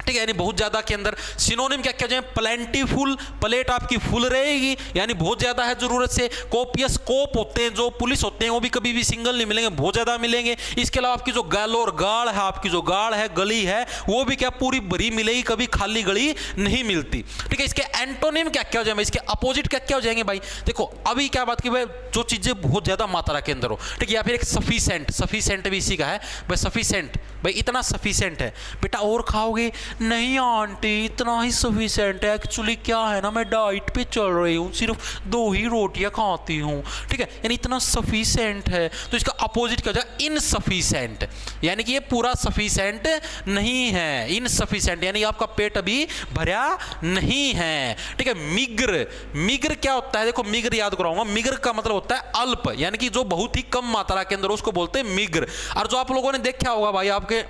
ठीक है, यानी बहुत ज्यादा के अंदर। सिनोनिम क्या क्या हो जाए, प्लेंटीफुल, प्लेट आपकी फुल रहेगी यानी बहुत ज्यादा है जरूरत से। कोपियस, कोप होते हैं जो पुलिस होते हैं वो भी कभी भी सिंगल नहीं मिलेंगे, बहुत ज्यादा मिलेंगे। इसके अलावा आपकी जो गैलोर, गाड़ है, आपकी जो गाड़ है, गली है, वो भी क्या पूरी भरी मिलेगी, कभी खाली गली नहीं मिलती। ठीक है, इसके एंटोनिम क्या क्या हो जाएंगे, इसके अपोजिट क्या क्या हो जाएंगे भाई। देखो अभी क्या बात की भाई, जो चीजें बहुत ज्यादा मात्रा के अंदर हो, ठीक है, या फिर एक सफिशिएंट, सफिशिएंट भी इसी का है भाई। सफिशिएंट भाई इतना सफिशिएंट है बेटा, और खाओगे नहीं आंटी, इतना ही सफिशिएंट है। एक्चुअली क्या है ना, मैं डाइट पे चल रही हूँ, सिर्फ 2 ही रोटियां खाती हूँ। ठीक है, यानी इतना सफिशिएंट है। तो इसका अपोजिट क्या हो जाएगा, इनसफिशिएंट, यानी कि ये पूरा सफिशिएंट नहीं है। इनसफिशिएंट यानी आपका पेट अभी भरा नहीं है। ठीक है, मिग्र, मिग्र क्या होता है, देखो मिग्र याद कराऊंगा, मिग्र का मतलब होता है अल्प, यानी कि जो बहुत ही कम मात्रा के अंदर, उसको बोलते हैं मिग्र। और जो आप लोगों ने देखा होगा भाई, आपके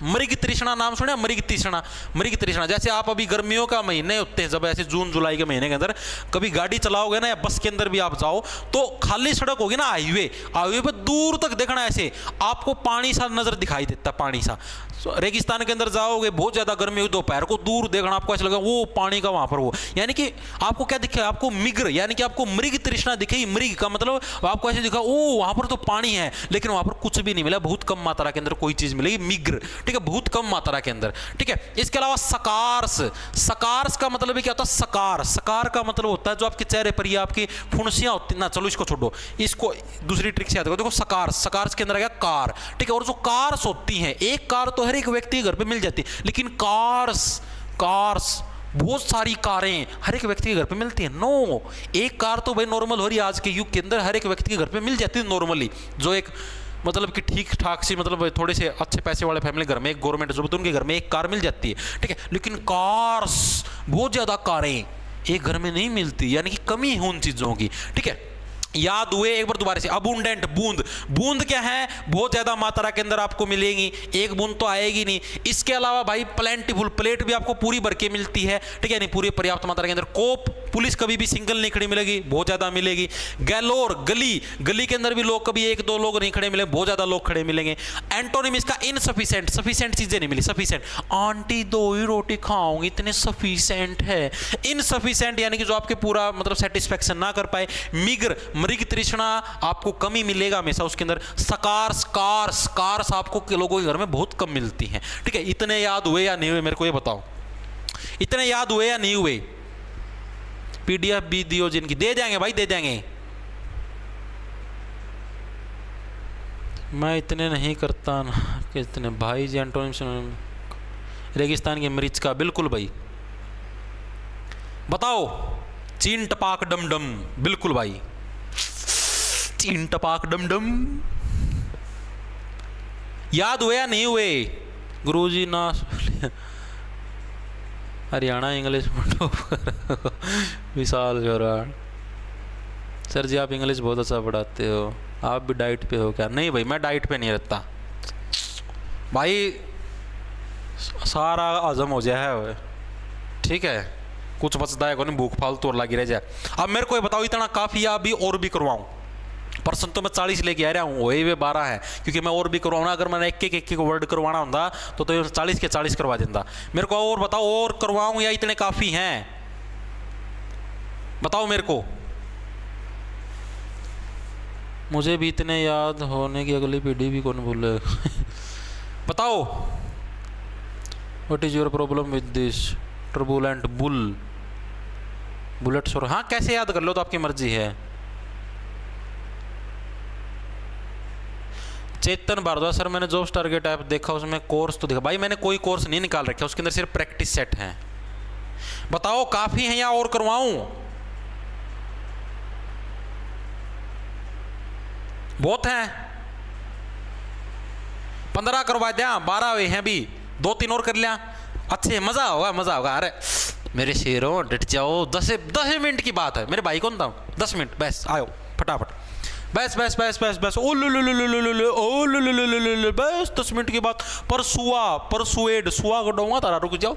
मृग तृष्णा नाम सुने, मृग तृष्णा, मृग तृष्णा। जैसे आप अभी गर्मियों का महीने होते हैं, जब ऐसे जून जुलाई के महीने के अंदर कभी गाड़ी चलाओगे ना, या बस के अंदर भी आप जाओ, तो खाली सड़क होगी ना, हाईवे, हाईवे पे दूर तक देखना ऐसे आपको पानी सा नजर दिखाई देता, पानी सा। रेगिस्तान के अंदर जाओगे, बहुत ज्यादा गर्मी हुई, दोपहर को दूर देखना आपको ऐसा लगेगा वो पानी का वहां पर वो, यानी कि आपको क्या दिखे, आपको मिग्र, यानी कि आपको मृग तृष्णा दिखेगी। मृग का मतलब आपको ऐसे दिखा, ओ वहां पर तो पानी है, लेकिन वहां पर कुछ भी नहीं मिला, बहुत कम मात्रा के अंदर कोई चीज मिलेगी, मिग्र। ठीक है, बहुत कम मात्रा के अंदर। ठीक है, इसके अलावा सकारस, सकारस का मतलब भी क्या होता है, सकार, सकार का मतलब होता है जो आपके चेहरे पर ये आपकी फुंसियां होती ना, चलो इसको छोड़ो, इसको दूसरी ट्रिक से याद करो। देखो सकार, सकारस के अंदर आ गया कार। ठीक है, और जो कार्स होती हैं, एक कार तो हर एक व्यक्ति के घर पे मिल जाती है, लेकिन कार्स, कार्स बहुत सारी कारें हर एक व्यक्ति के घर पे मिलती है। नो, एक कार तो भाई नॉर्मल हो रही है आज के युग के अंदर, हर एक व्यक्ति के घर पे मिल जाती है नॉर्मली, जो एक मतलब कि ठीक ठाक सी, मतलब थोड़े से अच्छे पैसे वाले फैमिली घर में एक गवर्नमेंट जॉब, तो उनके घर में एक कार मिल जाती है। ठीक है, लेकिन कार्स, बहुत ज्यादा कारें एक घर में नहीं मिलती, यानी कि कमी है उन चीजों की। ठीक है, याद हुए एक बार दोबारा से। अबुंडेंट, बूंद, बूंद क्या है, बहुत ज्यादा मात्रा के अंदर आपको मिलेगी, एक बूंद तो आएगी नहीं। इसके अलावा भाई प्लेंटीफुल, प्लेट भी आपको पूरी भर के मिलती है। ठीक है, नहीं पूरी पर्याप्त मात्रा के अंदर। कोप, पुलिस कभी भी सिंगल नहीं खड़ी मिलेगी, बहुत ज्यादा मिलेगी। गैलोर, गली, गली के अंदर भी लोग कभी 1-2 लोग नहीं खड़े मिले, बहुत ज्यादा लोग खड़े मिलेंगे। एंटोनिम इसका इनसफिशिएंट, सफिशिएंट चीजें नहीं मिली, सफिशिएंट, आंटी 2 ही रोटी खाऊंगी, इतने सफिशिएंट है। इनसफिशिएंट यानी कि जो आपके पूरा मतलब सेटिस्फेक्शन ना कर पाए। मिग्र, मृग तृष्णा, आपको कमी मिलेगा हमेशा उसके अंदर। सकारस, कार्स, कार्स आपको लोगों के घर में बहुत कम मिलती हैं। ठीक है, इतने याद हुए या नहीं हुए, मेरे को ये बताओ, इतने याद हुए या नहीं हुए। पीडीएफ भी दियो जिनकी, दे जाएंगे भाई, दे जाएंगे। मैं इतने नहीं करता ना कि इतने भाई जी। एंटोनिम, रेगिस्तान की मरीच का, बिल्कुल भाई। बताओ, चीन टपाक डम डम, बिल्कुल भाई, चीन टपाक डम डम। याद हुए या नहीं हुए गुरुजी ना। हरियाणा इंग्लिश विशाल जोरान, सर जी आप इंग्लिश बहुत अच्छा पढ़ाते हो, आप भी डाइट पे हो क्या? नहीं भाई, मैं डाइट पे नहीं रहता भाई, सारा हजम हो जाए है। ठीक है, कुछ बचता है कोई, भूख फालतू और लगी रह जाए। अब मेरे को ये बताओ, इतना काफी है अभी और भी करवाऊं? पर्सन तो मैं 40 लेके आ रहा हूँ, वही वे 12 है, क्योंकि मैं और भी करवाऊँ। अगर मैंने एक वर्ड करवाना होता तो 40 के 40 करवा देता। मेरे को और बताओ, और करवाऊँ या इतने काफी हैं? बताओ मेरे को। मुझे भी इतने याद होने की अगली पीढ़ी भी कौन भूले। बताओ, what is your problem with this turbulent bull, bullet sir? हाँ, कैसे याद कर लो तो आपकी मर्जी है। चेतन भारद्वाज, सर मैंने जॉब्स टारगेट ऐप देखा, उसमें कोर्स तो देखा। भाई मैंने कोई कोर्स नहीं निकाल रखा, उसके अंदर सिर्फ प्रैक्टिस सेट है। बताओ काफी है या और करवाऊं? बहुत हैं, 15 करवा दिया, 12 हुए हैं अभी, 2-3 और कर लिया। अच्छे, मजा होगा, मजा होगा। अरे मेरे शेरों डट जाओ, 10 मिनट की बात है। मेरे भाई कौन था, 10 मिनट बस, आओ फटाफट, बस बस बस बस बस, ओ लो लो लो लो लो लो ओ लो लो लो लो लो, बस 10 मिनट की बात। परसुएड, सुआ को डोंगा तारा, रुक जाओ।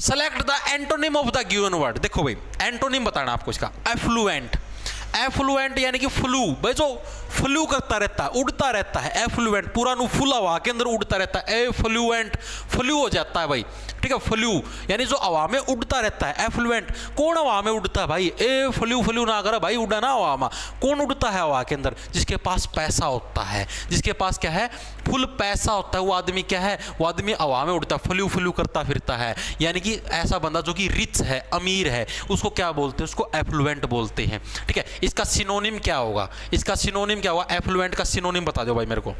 Select the antonym of the given word. देखो भाई, एंटोनिम बताना आपको इसका। एफ्लुएंट, एफ्लुएंट यानी कि फ्लू, भाई जो फ्लू करता रहता है, उड़ता रहता है, एफ्लुएंट पूरा नु फुल हवा के अंदर उड़ता रहता है, एफ्लुएंट फ्लू हो जाता है भाई, ठीक है। फ्लू यानी जो हवा में उड़ता रहता है, एफ्लुएंट कौन हवा में उड़ता है भाई, ए फ्लू फ्लू ना करे भाई, उड़ा ना हवा में, कौन उड़ता है हवा के अंदर, जिसके पास पैसा होता है, जिसके पास क्या है फुल पैसा होता है, वो आदमी क्या है, वो आदमी हवा में उड़ता है, फ्लू फ्लू करता फिरता है। यानी कि ऐसा बंदा जो कि रिच है, अमीर है, उसको क्या बोलते हैं, उसको एफ्लुएंट बोलते हैं, ठीक है। इसका सिनोनिम क्या होगा, इसका सिनोनिम क्या होगा, एफ्लुएंट का सिनोनिम बता दो भाई मेरे को।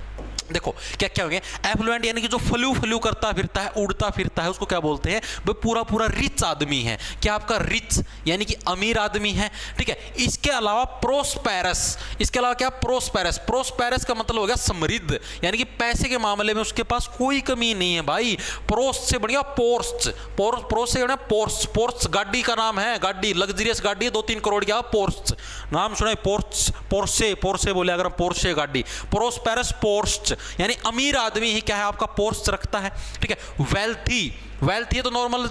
देखो क्या क्या होंगे, एफ्लुएंट यानी कि जो फ्लू फ्लू करता फिरता है, उड़ता फिरता है, उसको क्या बोलते हैं भाई, पूरा पूरा रिच आदमी है। क्या आपका रिच यानी कि अमीर आदमी है, ठीक है। इसके अलावा प्रोस्पेरस, इसके अलावा क्या प्रोस्पेरस, प्रोस्पेरस का मतलब हो गया समृद्ध, यानी कि पैसे के मामले में उसके पास कोई कमी नहीं है भाई। प्रोस से बढ़िया पोर्स, प्रोस से बढ़िया पोर्स, पोर्स गाड़ी का नाम है, गाड़ी लग्जरियस गाड़ी है, 2-3 करोड़ की, पोर्स नाम सुना है, पोर्स, पोर्से, पोर्से बोले अगर, पोर्से गाड़ी, प्रोस्पेरस पोर्स यानी अमीर आदमी ही क्या है आपका पोर्स रखता है, ठीक है। वेल्थी, वेल्थी है तो नॉर्मल,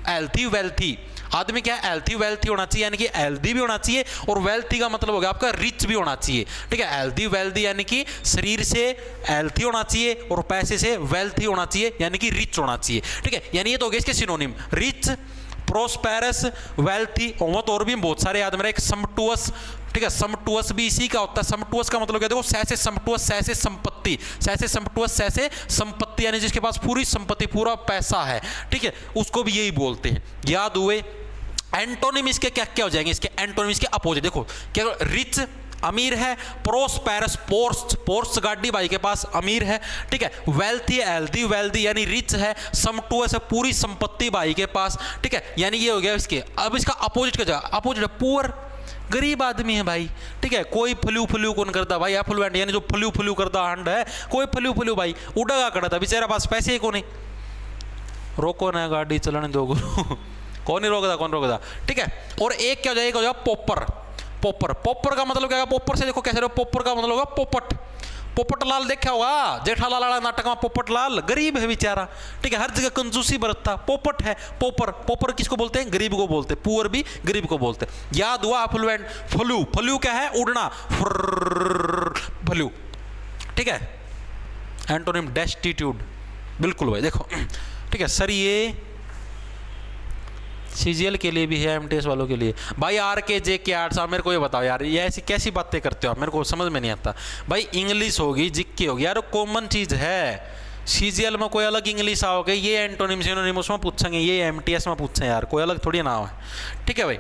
हेल्थी वेल्थी आदमी क्या है, हेल्थी वेल्थी होना चाहिए, यानी कि हेल्दी भी होना चाहिए, और वेल्थी का मतलब हो गया आपका रिच भी होना चाहिए, ठीक है। हेल्दी वेल्थी यानी कि शरीर से हेल्थी होना चाहिए और पैसे से वेल्थी होना चाहिए, यानी कि रिच होना चाहिए, ठीक है। यानी ये तो हो गया इसके सिनोनिम, रिच, प्रोस्पेरस, वेल्थी, और भी बहुत सारे याद मेरा, एक समटुअस, ठीक है। समटुअस भी इसी का होता है। समटुअस का मतलब क्या, देखो सैसे समटुअस, सैसे संपत्ति, सैसे समटुअस, सैसे संपत्ति यानी जिसके पास पूरी संपत्ति, पूरा पैसा है, ठीक है, उसको भी यही बोलते हैं। याद हुए। एंटोनिम इसके क्या क्या हो जाएंगे, इसके एंटोनिम, इसके अपोजिट देखो क्या, रिच अमीर है, प्रोस्पेरस पोर्स, पोर्स गाड़ी भाई के पास अमीर है, ठीक है। वेल्थी हेल्दी वेल्दी यानी रिच है, समटुअस है पूरी संपत्ति भाई के पास, ठीक है, यानी ये हो गया इसके। अब इसका अपोजिट क्या जाएगा, अपोजिट है पुअर, गरीब आदमी है भाई, ठीक है। कोई फ्लू फ्लू कौन करता भाई, एफ्लुएंट यानी जो फ्लू फ्लू करता हंड है, कोई फ्लू फ्लू भाई उड़ागा करता, बेचारा पास पैसे ही को नहीं, रोको ना गाड़ी चलाने दो गुरु कौन नहीं रोकता, कौन रोकता, ठीक है। और एक क्या हो जाएगा, हो जाएगा पोपर, पोपर, पोपर का मतलब क्या है, पोपर से देखो कैसे, पोपर का मतलब होगा पोपट, पोपटलाल देखा होगा जेठालाल वाला नाटक में, पोपटलाल गरीब है बेचारा, ठीक है, हर जगह कंजूसी बरतता, पोपट है, पोपर, पोपर किसको बोलते हैं, गरीब को बोलते हैं, पुअर भी गरीब को बोलते हैं। याद हुआ एफ्लुएंट। फ्लू, फ्लू क्या है, उड़ना, फ्लू, ठीक है। एंटोनिम डेस्टिट्यूड, बिल्कुल भाई देखो, ठीक है सर, ये सीजीएल के लिए भी है, एमटीएस वालों के लिए भाई, आरके जे के आर्ट्स। आप मेरे को ये बताओ यार, ये ऐसी कैसी बातें करते हो आप, मेरे को समझ में नहीं आता भाई। इंग्लिश होगी, जीके होगी यार, कॉमन चीज़ है। सीजीएल में कोई अलग इंग्लिश आओगे, ये एंटोनिम सिनोनिम उसमें पूछेंगे, ये एमटीएस में पूछें यार, कोई अलग थोड़ी नाम है, ठीक है भाई।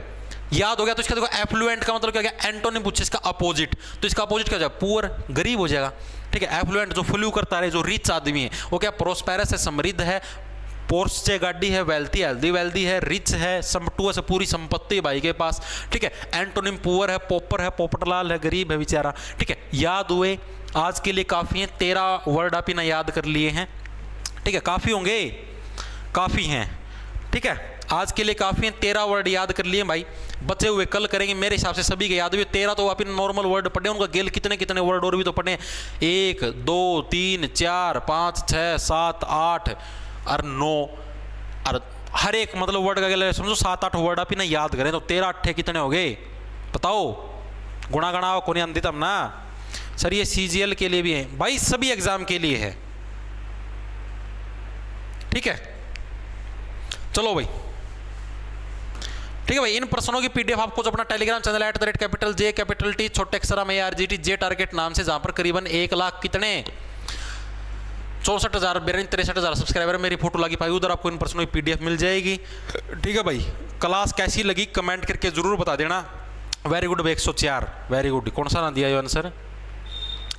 याद हो गया। तो इसका देखो एफ्लुएंट का मतलब क्या गया, एंटोनिम पूछे इसका अपोजिट, तो इसका अपोजिट क्या हो जाएगा, पुअर, गरीब हो जाएगा, ठीक है। एफ्लुएंट जो फ्लू करता है, जो रिच आदमी है, वो क्या प्रोस्पेरस है, समृद्ध है, पोर्स गाड़ी है, वेल्थी हेल्दी वेल्दी है, रिच है, समटुअस पूरी संपत्ति भाई के पास, ठीक है। एंटोनिम पुअर है, पोपर है, पोपटलाल है, गरीब है बेचारा, ठीक है। याद हुए, आज के लिए काफ़ी हैं, 13 वर्ड आप ही ना याद कर लिए हैं, ठीक है। काफ़ी होंगे, काफ़ी हैं, ठीक है, आज के लिए काफ़ी हैं, 13 वर्ड याद कर लिए भाई। बचे हुए कल करेंगे, मेरे हिसाब से सभी के याद हुए। 13 तो आप नॉर्मल वर्ड पढ़े, उनका गेल कितने कितने वर्ड और भी तो पढ़े, 1 2 3 4 5 6 7 8 और 9 और हर एक मतलब वर्ड का गेल समझो 7-8 वर्ड आप ही ना याद करें, तो 13 8 कितने हो गए बताओ, गुणा गणाओ को नहीं आंदी तब ना सर। ये सीजीएल के लिए भी है भाई, सभी एग्जाम के लिए है, ठीक है। चलो भाई, ठीक है भाई। इन प्रश्नों की पीडीएफ आपको जो अपना टेलीग्राम चैनल @J छोटे अक्षर में ARGT जे टारगेट नाम से, जहां पर करीबन 1 लाख कितने 64,000 63,000 सब्सक्राइबर मेरी फोटो लगी पाई, उधर आपको इन प्रश्नों की पीडीएफ मिल जाएगी, ठीक है भाई। क्लास कैसी लगी कमेंट करके जरूर बता देना। वेरी गुड भाई, 104 वेरी गुड। कौन सा ना दिया ये आंसर,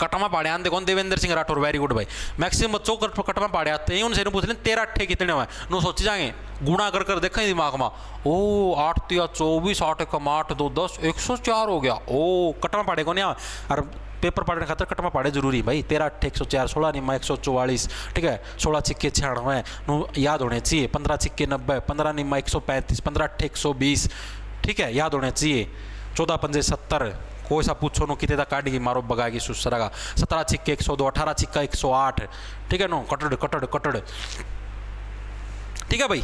कटमा पाड़े आते कौन, देवेंद्र सिंह राठौर, वेरी गुड भाई। मैक्सिमम बच्चों को कटमा पाड़े आते हैं, उनसे पूछ लें 13 8 कितने हुए, नो सोच जाएंगे, गुणा कर कर देखें दिमाग में, ओ 8 3 24 8 1 8 2 10 104 हो गया, ओ कटमा पाड़े को नहीं। और पेपर पढ़ने खातर कटमा पाड़े जरूरी भाई, 13 8 104, 16 निम्मा 144, ठीक है, 16 छिक्के 96 याद होने चाहिए, 15 छिक्के 90, 15 निम्मा 135, 15 8 120, ठीक है, याद होने चाहिए, 14 पंजे 70, कोई सा पूछो नो कितने तक काटेगी मारो बगाएगी सुसरा का, 17 छिक्के 102, 18 छिक्का 108, ठीक है नो, कटड़ कटड़ कटड़, ठीक है भाई।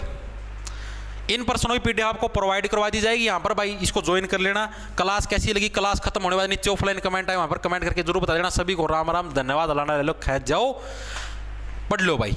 इन पर्सनों की पीडीएफ आपको प्रोवाइड करवा दी जाएगी। यहाँ पर भाई इसको ज्वाइन कर लेना। क्लास कैसी लगी, क्लास खत्म होने बाद नीचे ऑफलाइन कमेंट है, वहाँ पर कमेंट करके जरूर बता देना। सभी को राम राम, धन्यवाद, अल्लाह ले लो, खैर जाओ, पढ़ लो भाई।